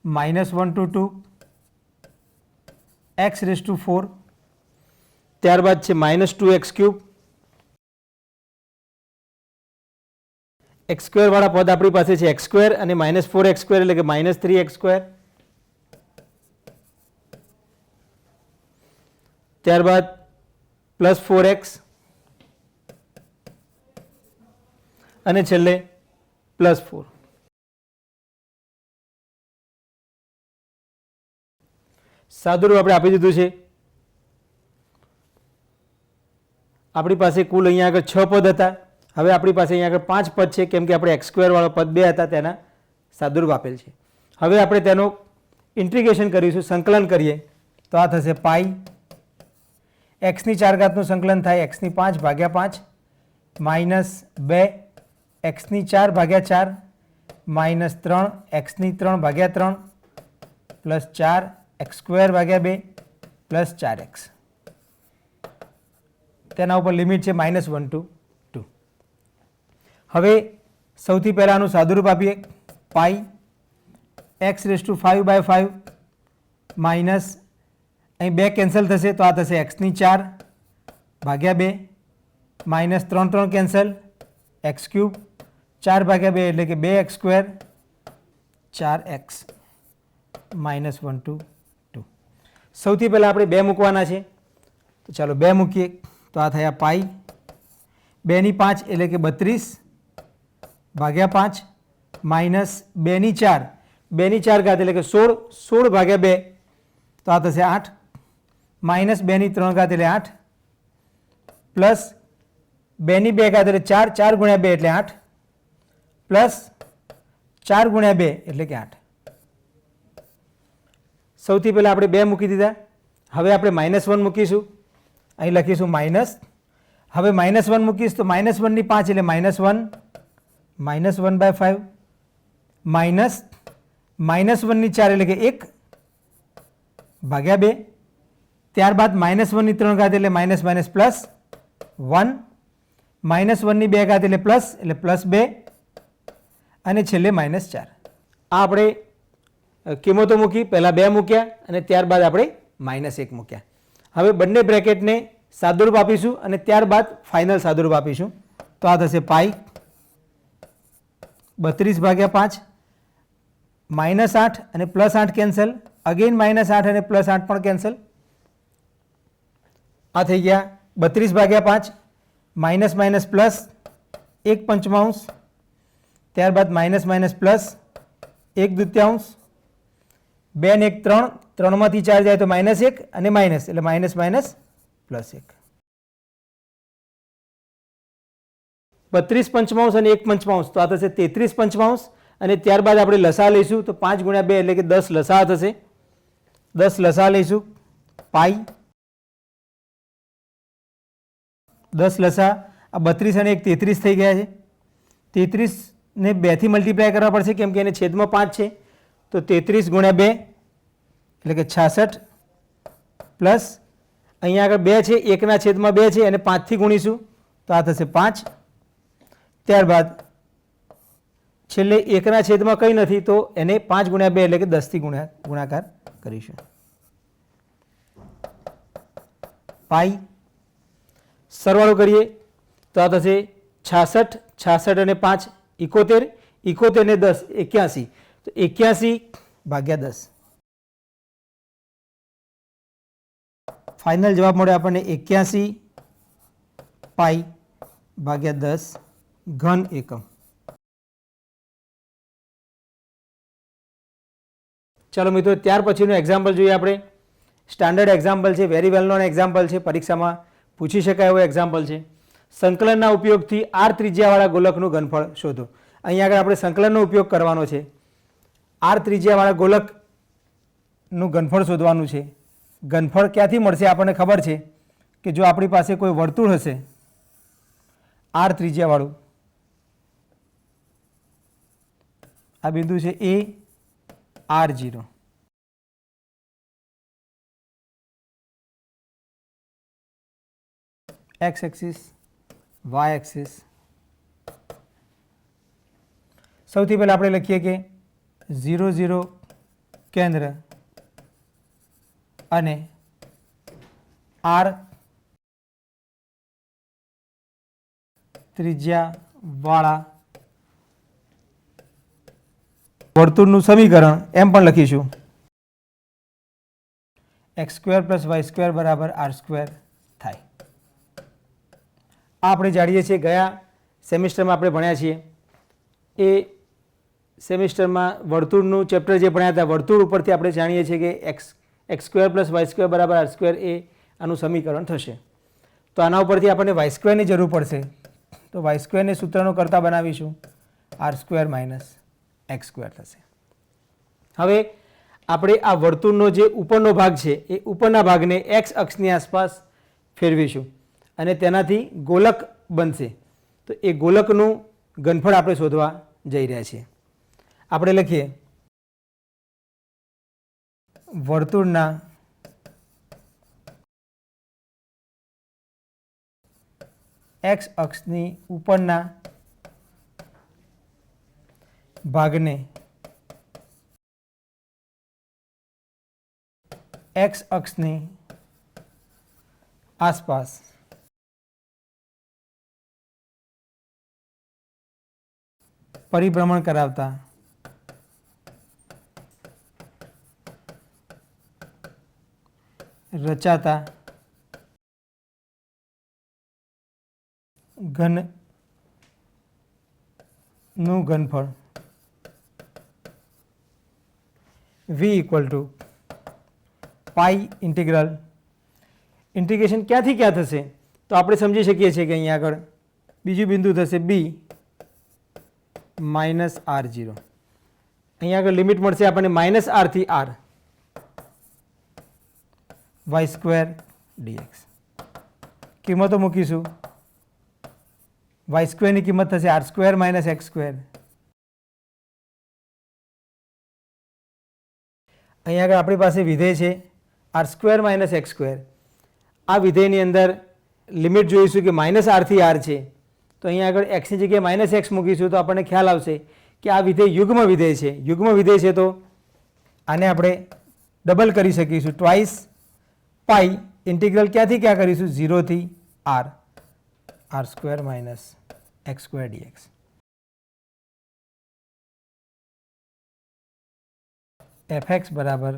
-1 to 2 x⁴, ત્યારબાદ છે -2x³ એક્સ સ્ક્વેરવાળા પદ આપણી પાસે છે એક્સ સ્ક્વેર અને -4x² એટલે કે -3x². ત્યારબાદ +4x અને છેલ્લે +4. સાદુરૂપ આપણે આપી દીધું છે. આપણી પાસે કુલ અહીંયા આગળ 6 પદ હતા. હવે આપણી પાસે અહીંયા આગળ 5 પદ છે, કેમ કે આપણે x² વાળો પદ 2 હતા તેના સાદુરૂપ આપેલ છે. હવે આપણે તેનો ઇન્ટિગ્રેશન કરીશું, સંકલન કરીએ તો આ થશે પાઈ x ની 4 ઘાતનું સંકલન થાય x5 ભાગ્યા 5 -2 x4 ભાગ્યા 4 -3 x3 ભાગ્યા 3 +4 x² ભાગ્યા 2 +4x. તેના ઉપર લિમિટ છે -1 to 2. હવે સૌથી પહેલા આનું સાદુરૂપ આપીએ. પાઈ x⁵5/5 માઇનસ અહીં 2 કેન્સલ થશે તો આ થશે x4 ભાગ્યા 2 -3 3 કેન્સલ x³ 4 ભાગ્યા 2 એટલે કે 2x² 4x -1 to 2. સૌથી પહેલાં આપણે 2 મૂકવાના છે, તો ચાલો 2 મૂકીએ તો આ થયા પાઈ 2/5 એટલે કે 32 ભાગ્યા 5 -2/4 2/4 ઘાત એટલે કે 16 16 ભાગ્યા 2 તો આ થશે 8 -2/3 ઘાત એટલે 8 પ્લસ 2/2 ઘાત એટલે 4 4 ગુણ્યા 2 એટલે 8 પ્લસ 4 ગુણ્યા 2 એટલે કે 8. સૌથી પહેલાં આપણે 2 મૂકી દીધા. હવે આપણે -1 મૂકીશું. અહીં લખીશું માઇનસ. હવે -1 મૂકીશ તો -1 ની 5 એટલે -1 -1/5 માઇનસ -1 ની 4 એટલે કે 1 ભાગ્યા 2. ત્યારબાદ -1 ની 3 ઘાત એટલે માઇનસ માઇનસ પ્લસ 1 -1 ની 2 ઘાત એટલે +2 અને છેલ્લે -4. આ આપણે કિંમતો મૂકી, પહેલાં 2 મૂક્યા અને ત્યારબાદ આપણે -1 મૂક્યા. હવે બંને બ્રેકેટને સાદુરૂપ આપીશું અને ત્યારબાદ ફાઇનલ સાદુરૂપ આપીશું. તો આ થશે પાઈ 32 ભાગ્યા 5 -8 અને +8 કેન્સલ, અગેન -8 અને +8 પણ કેન્સલ. આ થઈ ગયા 32 ભાગ્યા 5 માઇનસ માઇનસ પ્લસ 1/5, ત્યારબાદ માઇનસ માઇનસ પ્લસ 1/2, 2 ને 1 3, 3 માંથી 4 જાય તો -1 અને માઇનસ એટલે માઇનસ માઇનસ +1. 32/5 અને 1/5 તો આ થશે 33/5 અને ત્યારબાદ આપણે લસા લઈશું તો 5 ગુણ્યા 2 એટલે કે 10 લસા થશે. 10 લસા લઈશું. પાઈ 10 લસા, આ 32 અને 1 33 થઈ ગયા છે. 33 ને 2 થી મલ્ટીપ્લાય કરવા પડશે કેમ કે એને છેદમાં 5 છે, તો 33 ગુણ્યા 2 એટલે કે 66 પ્લસ અહીંયા આગળ 2 છે, 1 ના છેદમાં 2 છે અને 5 થી ગુણીશું તો આ થશે 5. ત્યારબાદ છેલ્લે 1 ના છેદમાં કંઈ નથી તો એને 5 ગુણ્યા 2 એટલે કે 10 થી ગુણાકાર કરીશું. પાઈ સરવાળો કરીએ તો આ થશે 66, 66 અને 5 71, 71 ને 10 81, તો 81 ભાગ્યા 10. ફાઇનલ જવાબ મળે આપણને 81 પાઈ ભાગ્યા 10 ઘન એકમ. ચાલો મિત્રો, ત્યાર પછીનું એક્ઝામ્પલ જોઈએ આપણે. સ્ટાન્ડર્ડ એક્ઝામ્પલ છે, વેરી વેલ નોન એક્ઝામ્પલ છે, પરીક્ષામાં પૂછી શકાય એવો એક્ઝામ્પલ છે. સંકલનના ઉપયોગથી r ત્રિજ્યાવાળા ગોલકનું ઘનફળ શોધો. અહીંયા આગળ આપણે સંકલનનો ઉપયોગ કરવાનો છે. r ત્રિજ્યાવાળા ગોલકનું ઘનફળ શોધવાનું છે. ઘનફળ ક્યાંથી મળશે આપણને ખબર છે કે જો આપણી પાસે કોઈ વર્તુળ હશે r ત્રિજ્યાવાળું, આ બિંદુ છે a r0, x axis y axis. સૌથી પહેલા આપણે લખીએ કે 0 0 કેન્દ્ર અને r ત્રિજ્યા વાળા વર્તુળનું સમીકરણ એમ પણ લખીશું x² + y² બરાબર r² થાય. આ આપણે જાણીએ છીએ, ગયા સેમિસ્ટરમાં આપણે ભણ્યા છીએ. એ સેમિસ્ટરમાં વર્તુળનું ચેપ્ટર જે ભણ્યા હતા, વર્તુળ ઉપરથી આપણે જાણીએ છીએ કે x² + y² બરાબર r² એ આનું સમીકરણ થશે. તો આના ઉપરથી આપણને y² ની જરૂર પડશે. તો y² ને સૂત્રનો કરતા બનાવીશું, r² - x² થશે. હવે આપણે આ વર્તુળનો જે ઉપરનો ભાગ છે એ ઉપરના ભાગને x અક્ષની આસપાસ ફેરવીશું અને તેનાથી ગોલક બનશે. તો એ ગોલકનું ઘનફળ આપણે શોધવા જઈ રહ્યા છીએ. આપણે લખીએ વર્તુળના x અક્ષની ઉપરના ભાગને x અક્ષની આસપાસ પરિભ્રમણ કરાવતા રચાતા ઘનનું ઘનફળ v = પાઈ ઇન્ટિગ્રલ. ઇન્ટિગ્રેશન ક્યાંથી ક્યાં થશે? તો આપણે સમજી શકીએ છીએ કે અહીંયા આગળ બીજું બિંદુ થશે b - r0. અહીંયા આગળ લિમિટ મળશે આપણને -r થી r y² dx. કિંમતો મૂકીશું. y² ની કિંમત થશે r² - x². અહીંયા આગળ આપણી પાસે વિધેય છે r² - x². આ વિધેયની અંદર લિમિટ જોઈશું કે -r થી r છે. તો અહીંયા આગળ x ની જગ્યાએ -x મૂકીશું તો આપણને ખ્યાલ આવશે કે આ વિધેય યુગ્મ વિધેય છે. યુગ્મ વિધેય છે તો આને આપણે ડબલ કરી શકીશું, ટ્વાઇસ પાઈ ઇન્ટિગ્રલ ક્યાંથી ક્યાં કરીશું? 0 થી r, r² - x² dx. fx બરાબર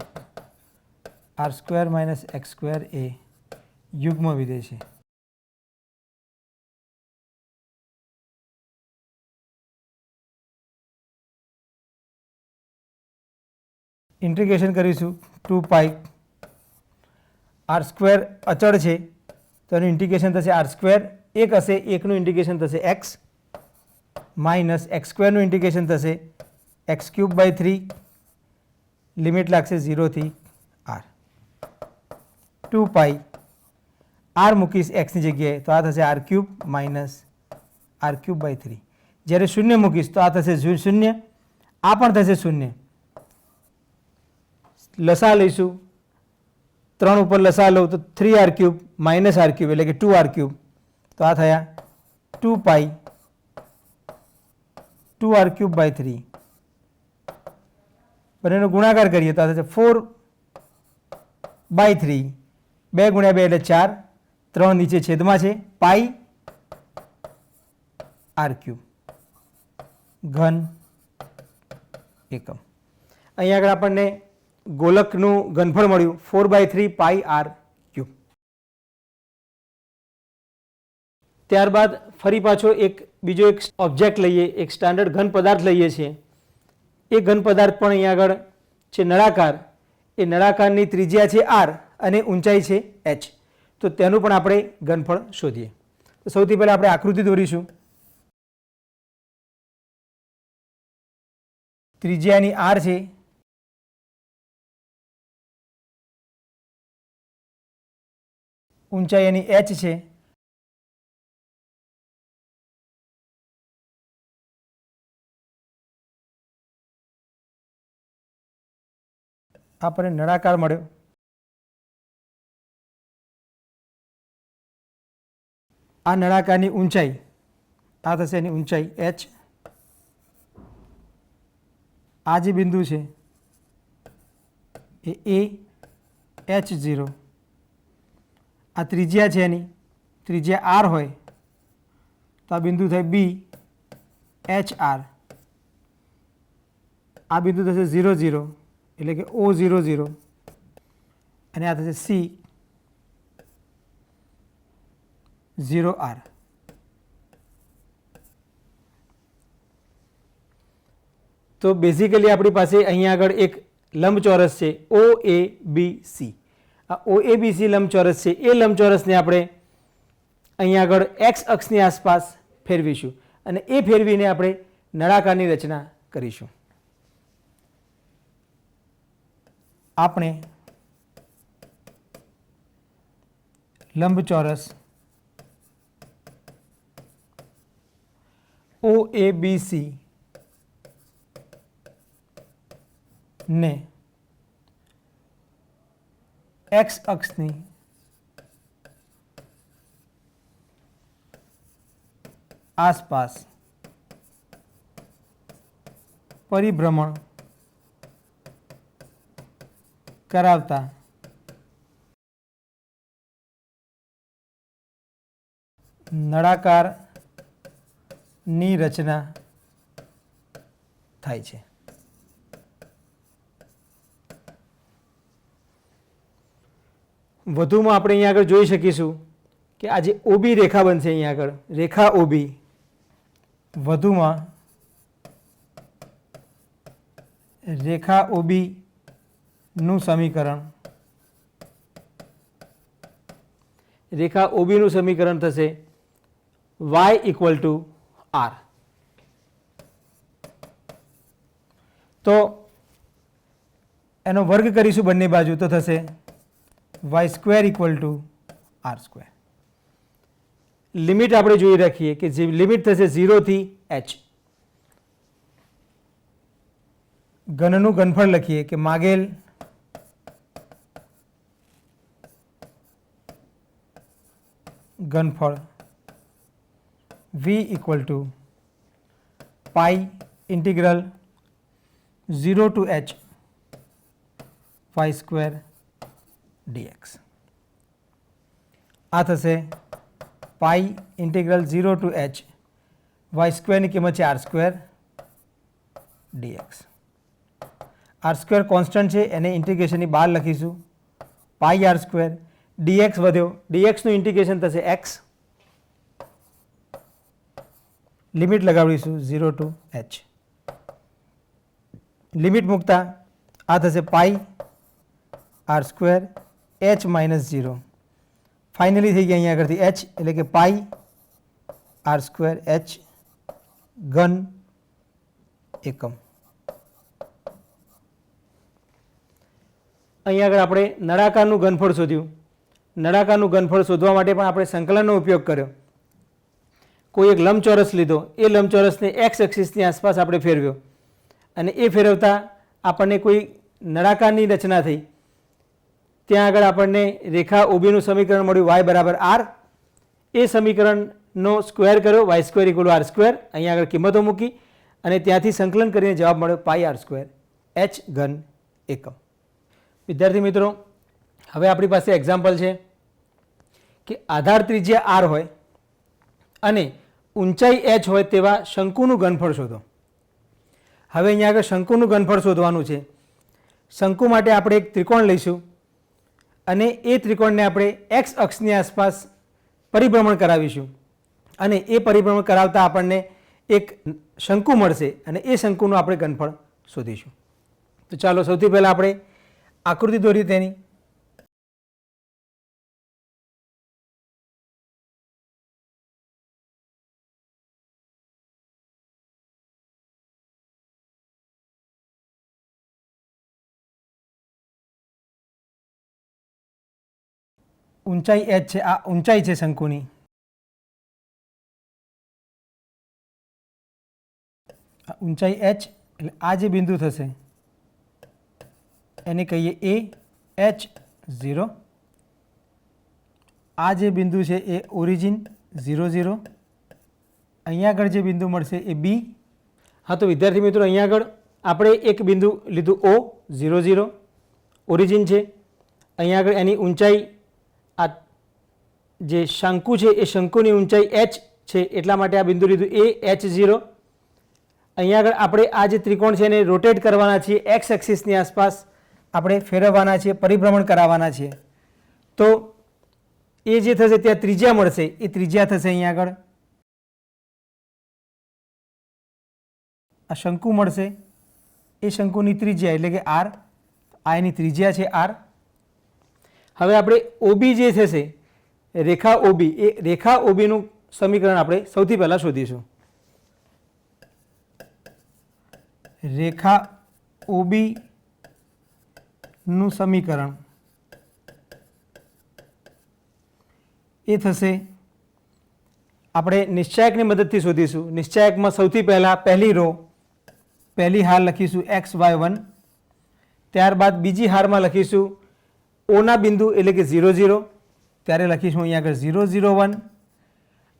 r² - x² એ યુગ્મ વિધેય છે. ઇન્ટિગ્રેશન કરીશું 2 પાઈ. r² અચળ છે તો એનું ઇન્ટિગ્રેશન થશે r². એક હશે, એકનું ઇન્ટિગ્રેશન થશે x માઇનસ x² નું ઇન્ટિગ્રેશન થશે x³ / 3. લિમિટ લાગશે 0 થી r. 2 પાઈ r મૂકીશ x ની જગ્યાએ તો આ થશે r³ માઇનસ r³ / 3. જ્યારે શૂન્ય મૂકીશ તો આ થશે 0, આ પણ થશે 0. લસા લઈશું, 3 ઉપર લસા લઉં તો 3r³ માઇનસ r³ એટલે કે 2r³. તો આ થયા 2 પાઈ 2r³ / 3. બંનેનો ગુણાકાર કરીએ તો આ થશે 4/3. 2 × 2 એટલે 4, 3 નીચે છેદમાં છે, પાઈ r³ ઘન એકમ. અહીંયા આગળ આપણને ગોલકનું ઘનફળ મળ્યું 4/3 પાઈ r³. ત્યારબાદ ફરી પાછો બીજો એક ઓબ્જેક્ટ લઈએ, એક સ્ટાન્ડર્ડ ઘન પદાર્થ લઈએ છીએ. એ ઘન પદાર્થ પણ અહીંયા આગળ છે નળાકાર. એ નળાકારની ત્રિજ્યા છે r અને ઊંચાઈ છે h. તો તેનું પણ આપણે ઘનફળ શોધીએ. તો સૌથી પહેલાં આપણે આકૃતિ દોરીશું. ત્રિજ્યાની r છે, ઊંચાઈ એની h છે. આપણને નળાકાર મળ્યો. આ નળાકારની ઊંચાઈ, આ થશે એની ઊંચાઈ h. આ જે બિંદુ છે એ h0. આ ત્રિજ્યા છે, એની ત્રિજ્યા r હોય તો આ બિંદુ થાય b hr. આ બિંદુ થશે 0 0 એટલે કે O 0 0 અને આ થશે C 0 R. તો બેઝિકલી આપણી પાસે અહીંયા આગળ એક લંબચોરસ છે OABC. આ OABC લંબચોરસ છે. એ લંબચોરસને આપણે અહીંયા આગળ x અક્ષની આસપાસ ફેરવીશું અને એ ફેરવીને આપણે નળાકારની રચના કરીશું. આપણે લંબચોરસ OABC ને x અક્ષની આસપાસ પરિભ્રમણ કરાવતા નળાકારની રચના થાય છે. વધુમાં આપણે અહીંયા આગળ જોઈ શકીશું કે આ જે OB રેખા બનશે અહીંયા આગળ રેખા OB, વધુમાં રેખા OB નું સમીકરણ થશે y = r. તો એનો વર્ગ કરીશું બંને બાજુ તો થશે y² = r². લિમિટ આપણે જોઈ રાખીએ કે જે લિમિટ થશે 0 થી h. ઘનનું ઘનફળ લખીએ કે માગેલ ઘનફળ v = pi integral 0 to h y² dx. આ થશે pi integral 0 to h y² ની કિંમત છે r² dx. r² કોન્સ્ટન્ટ છે એને ઇન્ટિગ્રેશનની બહાર લખીશું પાઈ r². dx વધ્યો, dx નું ઇન્ટિગ્રેશન થશે x. લિમિટ લગાવીશું 0 to h. લિમિટ મૂકતા આ થશે પાઈ r² h - 0. ફાઇનલી થઈ ગયા અહીંયા આગળથી h એટલે કે પાઈ r² h ઘન એકમ. અહીંયા આગળ આપણે નળાકારનું ઘનફળ શોધ્યું. નળાકારનું ઘનફળ શોધવા માટે પણ આપણે સંકલનનો ઉપયોગ કર્યો. કોઈ એક લંબચોરસ લીધો, એ લંબચોરસને x એક્સિસની આસપાસ આપણે ફેરવ્યો અને એ ફેરવતા આપણને કોઈ નળાકારની રચના થઈ. ત્યાં આગળ આપણને રેખા OBનું સમીકરણ મળ્યું y = r. એ સમીકરણનો સ્ક્વેર કર્યો y² = r². અહીંયા આગળ કિંમતો મૂકી અને ત્યાંથી સંકલન કરીને જવાબ મળ્યો પાઈ r² h ઘન એકમ. વિદ્યાર્થી મિત્રો, હવે આપણી પાસે એક્ઝામ્પલ છે કે આધાર ત્રિજ્યા r હોય અને ઊંચાઈ h હોય તેવા શંકુનું ઘનફળ શોધો. હવે અહીંયા આગળ શંકુનું ઘનફળ શોધવાનું છે. શંકુ માટે આપણે એક ત્રિકોણ લઈશું અને એ ત્રિકોણને આપણે x અક્ષની આસપાસ પરિભ્રમણ કરાવીશું અને એ પરિભ્રમણ કરાવતા આપણને એક શંકુ મળશે અને એ શંકુનું આપણે ઘનફળ શોધીશું. તો ચાલો સૌથી પહેલાં આપણે આકૃતિ દોરી તેની. ઊંચાઈ h છે, આ ઊંચાઈ છે શંકુની. ઊંચાઈ h એટલે આ જે બિંદુ થશે એને કહીએ AH0. આ જે બિંદુ છે એ ઓરિજિન 0 0. અહીંયા આગળ જે બિંદુ મળશે એ B. હા, તો વિદ્યાર્થી મિત્રો અહીંયા આગળ આપણે એક બિંદુ લીધું O 0 0 ઓરિજિન છે. અહીંયા આગળ એની ઊંચાઈ આ જે શંકુ છે એ શંકુની ઊંચાઈ h છે એટલા માટે આ બિંદુ લીધું AH0. અહીંયા આગળ આપણે આ જે ત્રિકોણ છે એને રોટેટ કરવાના છીએ, એક્સ એક્સિસની આસપાસ આપણે ફેરવવાના છીએ, પરિભ્રમણ કરાવવાના છીએ. તો એ જે થશે ત્યાં ત્રિજ્યા મળશે, એ ત્રિજ્યા થશે અહીંયા આગળ આ શંકુ મળશે, એ શંકુની ત્રિજ્યા એટલે કે આર, આ એની ત્રિજ્યા છે આર. હવે આપણે ઓબી જે થશે રેખા ઓબી, એ રેખા ઓબીનું સમીકરણ આપણે સૌથી પહેલાં શોધીશું. રેખા ઓબી નું સમીકરણ એ થશે, આપણે નિશ્ચાયકની મદદથી શોધીશું. નિશ્ચાયકમાં સૌથી પહેલાં પહેલી રો પહેલી હાર લખીશું XY1, ત્યારબાદ બીજી હારમાં લખીશું ઓના બિંદુ એટલે કે 0 0, ત્યારે લખીશું અહીંયા આગળ 0 0 1.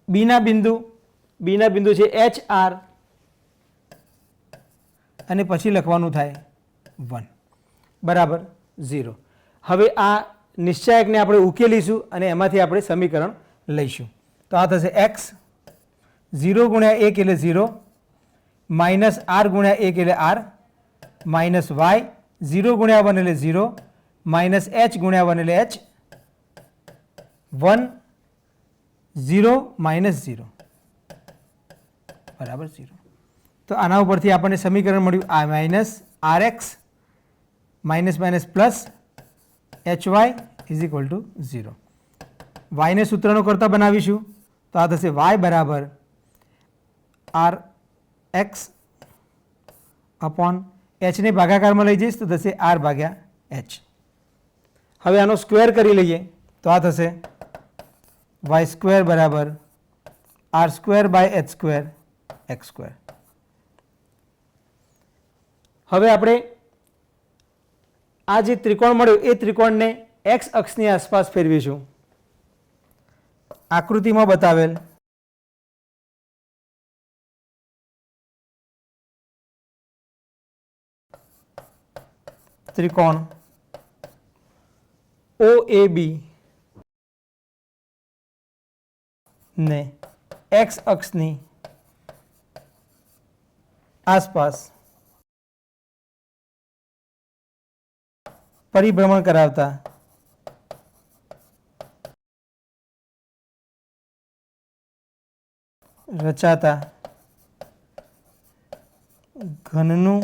બીના બિંદુ છે HR અને પછી લખવાનું થાય 1 બરાબર 0. હવે આ નિશ્ચાયકને આપણે ઉકેલીશું અને એમાંથી આપણે સમીકરણ લઈશું. તો આ થશે x 0 ગુણ્યા 1 એટલે 0, માઇનસ r ગુણ્યા 1 એટલે r, માઇનસ y 0 ગુણ્યા 1 એટલે 0, માઇનસ h ગુણ્યા 1 એટલે h, 1 0 માઇનસ 0 બરાબર 0. તો આના ઉપરથી આપણને સમીકરણ મળ્યું આ minus rx minus minus plus hy is equal two 0. વાયને સૂત્રનો કરતા બનાવીશું તો આ થશે y બરાબર આર એક્સ અપોન એચને ભાગાકારમાં લઈ જઈશ તો થશે આર ભાગ્યા એચ. હવે આનો સ્ક્વેર કરી લઈએ તો આ થશે વાય સ્ક્વેર બરાબર r square by H square x square. હવે આપણે આ જે ત્રિકોણ મળ્યો એ ત્રિકોણને એક્સ અક્ષની આસપાસ ફેરવીશું. આકૃતિમાં બતાવેલ ત્રિકોણ OAB ને એક્સ અક્ષની આસપાસ પરિભ્રમણ કરાવતા રચાતા ઘનનું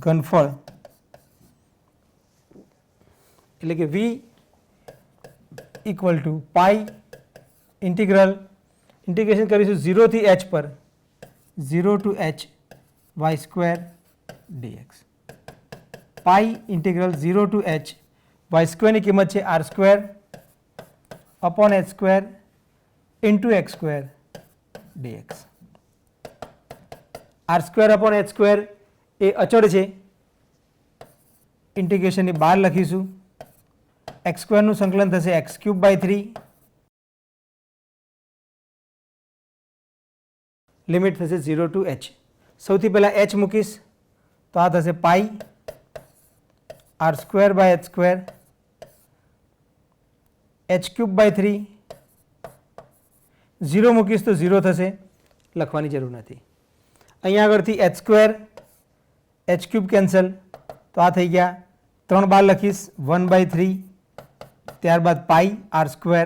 ઘનફળ એટલે કે v equal to pi integration કરીશું 0 થી h પર 0 to h Y square dx. Pi integral 0 to h Y સ્ક્વેરની કિંમત છે R square upon h square into x square dx. R square upon H square એ અચળ છે, ઇન્ટિગ્રેશનની બહાર લખીશું. એક્સ સ્ક્વેરનું સંકલન થશે એક્સ ક્યુબ બાય 3, લિમિટ થશે 0 ટુ h. સૌથી પહેલાં h મૂકીશ તો આ થશે pi R square by H square H cube by 3, 0 મૂકીશ તો 0 થશે, લખવાની જરૂર નથી. અહીંયા આગળથી H square H cube cancel તો આ થઈ ગયા 3 બાર લખીશ 1 બાય 3, ત્યારબાદ પાઈ આર સ્ક્વેર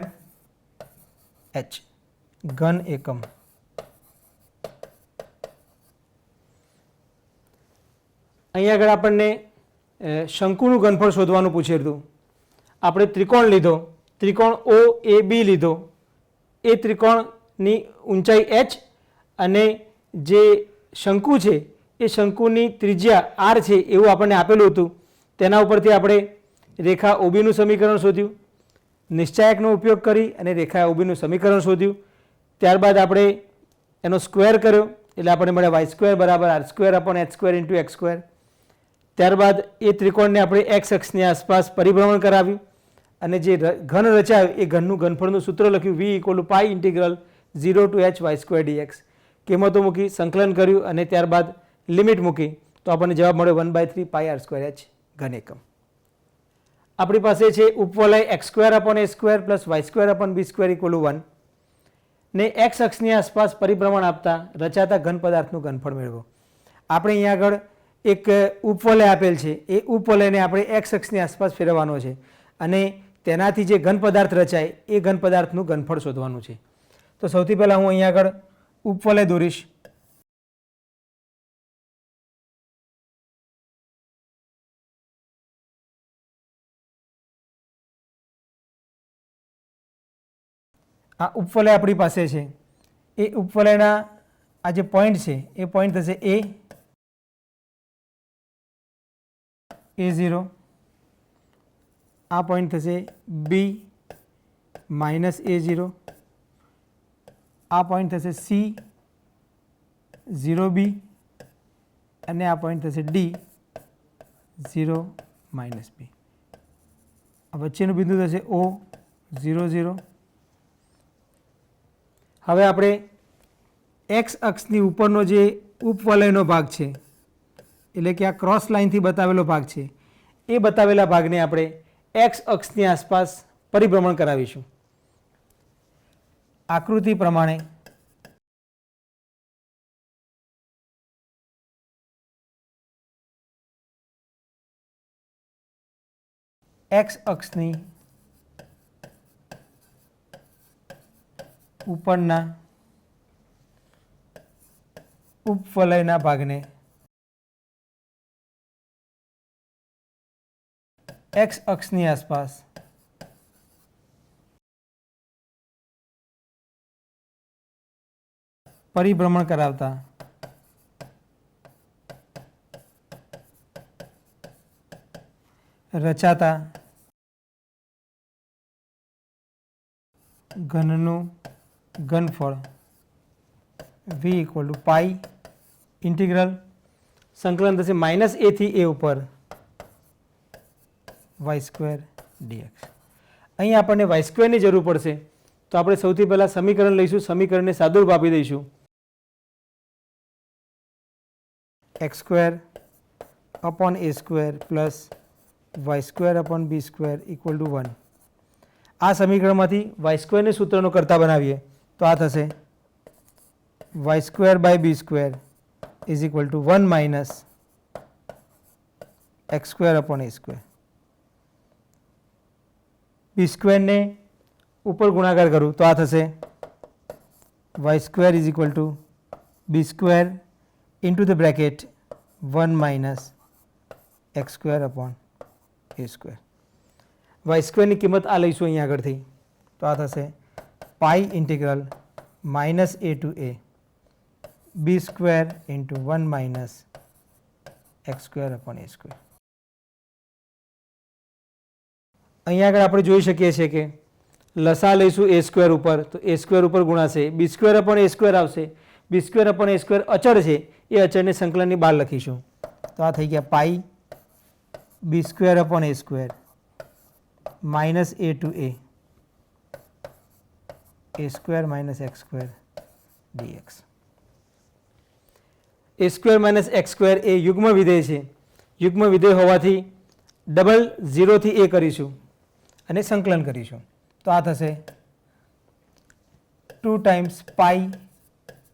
એચ ઘન એકમ. અહીંયા આગળ આપણને શંકુનું ઘનફળ શોધવાનું પૂછ્યું હતું. આપણે ત્રિકોણ લીધો, ત્રિકોણ OAB લીધો, એ ત્રિકોણની ઊંચાઈ h અને જે શંકુ છે એ શંકુની ત્રિજ્યા r છે એવું આપણને આપેલું હતું. તેના ઉપરથી આપણે રેખા OBનું સમીકરણ શોધ્યું, નિશ્ચાયકનો ઉપયોગ કરી અને રેખા OBનું સમીકરણ શોધ્યું. ત્યારબાદ આપણે એનો સ્ક્વેર કર્યો એટલે આપણને મળે વાય સ્ક્વેર બરાબર r square upon H square into x square. ત્યારબાદ એ ત્રિકોણને આપણે એક્સ અક્ષની આસપાસ પરિભ્રમણ કરાવ્યું અને જે ઘન રચાયો એ ઘનનું ઘનફળનું સૂત્ર લખ્યું v equal to pi integral 0 to h Y square dx. કિંમતો મૂકી સંકલન કર્યું અને ત્યારબાદ લિમિટ મૂકી તો આપણને જવાબ મળ્યો 1/3 પાઈ આર સ્ક્વેર h ઘન એકમ. આપણી પાસે છે ઉપવલય x square upon a square plus y square upon b square equal to 1. ને એક્સ અક્ષની આસપાસ પરિભ્રમણ આપતા રચાતા ઘન પદાર્થનું ઘનફળ મેળવો. આપણે અહીંયા આગળ એક ઉપવલય આપેલ છે, એ ઉપવલયને આપણે એક્સ અક્ષની આસપાસ ફેરવવાનો છે અને તેનાથી જે ઘન પદાર્થ રચાય એ ઘન પદાર્થનું ઘનફળ શોધવાનું છે. તો સૌથી પહેલાં હું અહીંયા આગળ ઉપવલય દોરીશ. આ ઉપવલય આપણી પાસે છે. એ ઉપવલયના આ જે પોઈન્ટ છે એ પોઈન્ટ થશે A0, આ પોઈન્ટ થશે B માઇનસ A0, આ પોઈન્ટ થશે C 0B અને આ પોઈન્ટ થશે D 0 માઇનસ B. આ વચ્ચેનું બિંદુ થશે O 0 0. હવે આપણે એક્સ અક્ષની ઉપરનો જે ઉપવલયનો ભાગ છે એટલે કે આ ક્રોસ લાઇનથી બતાવેલો ભાગ છે એ બતાવેલા ભાગને આપણે એક્સ અક્ષની આસપાસ પરિભ્રમણ કરાવીશું. આકૃતિ પ્રમાણે એક્સ અક્ષની ઉપરના ઉપવલયના ભાગને એક્સ અક્ષની આસપાસ પરિભ્રમણ કરાવતા રચાતા ઘનનું ઘનફળ v equal to pi integral સંકલન થશે -a થી a ઉપર y² dx. અહીં આપણને y² ની જરૂર પડશે તો આપણે સૌથી પહેલાં સમીકરણ લઈશું. સમીકરણને સાદુરૂપ આપી દઈશું. x² upon a² plus y² upon b² equal to 1. આ સમીકરણમાંથી y² ને સૂત્રનો કરતા બનાવીએ તો આ થશે y² by b² is equal to 1 minus x² upon a². b² ને ઉપર ગુણાકાર કરું તો આ થશે y² is equal two b² into the bracket 1 minus x² upon a². y² ની કિંમત આ લઈશું અહીંયા આગળથી તો આ થશે pi integral -a to a b² into 1 minus x² upon a². અહીંયા આગળ આપણે જોઈ શકીએ છીએ કે લસા લઈશું a² ઉપર તો a² ઉપર ગુણાશે, b² upon a² આવશે, b² upon a² અચળ છે એ અચળને સંકલનની બહાર લખીશું તો આ થઈ ગયા પાઈ b² upon a² minus a to a square minus x square dx. a square minus x square એ યુગ્મ વિધેય છે. યુગ્મ વિધેય હોવાથી ડબલ 0 થી a કરીશું અને સંકલન કરીશું તો આ થશે 2 times pi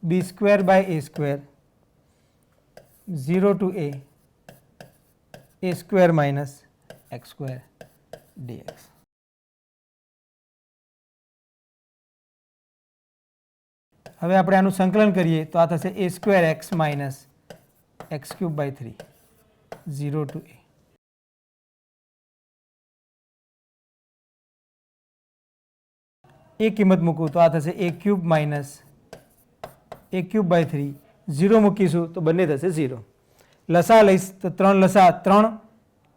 b² by a² 0 to a square minus x square dx. હવે આપણે આનું સંકલન કરીએ તો આ થશે a² x minus x³ by 3 0 to a. એ કિંમત મૂકું તો આ થશે a³ minus a³ by 3 0 મૂકીશું તો બંને થશે 0. લસા લઈશ તો 3 લસા 3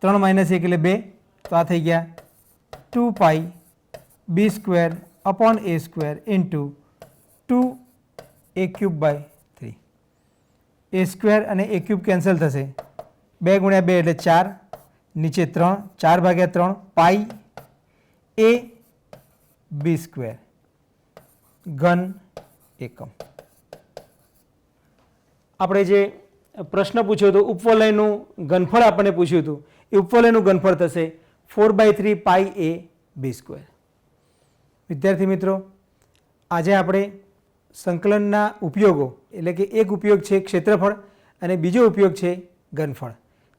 3 minus 1 એટલે 2 તો આ થઈ ગયા 2 pi b² upon a² into 2 a³ by 3. a² અને a³ કેન્સલ થશે 2 ગુણ્યા 2 એટલે 4 નીચે 3 4 ભાગ્યા 3 પાઈ a b² ઘન એકમ. આપણે જે પ્રશ્ન પૂછ્યો હતો ઉપવલયનું ઘનફળ આપણને પૂછ્યું હતું એ ઉપવલયનું ઘનફળ થશે 4/3 પાઈ a b². વિદ્યાર્થી મિત્રો આજે આપણે સંકલનના ઉપયોગો એટલે કે એક ઉપયોગ છે ક્ષેત્રફળ અને બીજો ઉપયોગ છે ઘનફળ.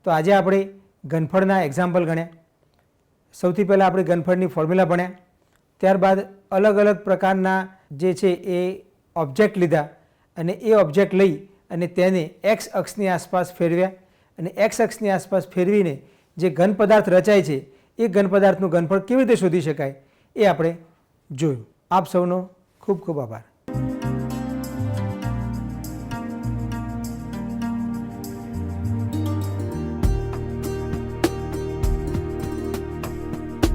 તો આજે આપણે ઘનફળના એક્ઝામ્પલ ગણ્યા. સૌથી પહેલાં આપણે ઘનફળની ફોર્મ્યુલા ભણ્યા. ત્યારબાદ અલગ અલગ પ્રકારના જે છે એ ઓબ્જેક્ટ લીધા અને એ ઓબ્જેક્ટ લઈ અને તેને એક્સ અક્ષની આસપાસ ફેરવ્યા અને એક્સ અક્ષની આસપાસ ફેરવીને જે ઘન પદાર્થ રચાય છે એ ઘન પદાર્થનું ઘનફળ કેવી રીતે શોધી શકાય એ આપણે જોયું. આપ સૌનો ખૂબ ખૂબ આભાર.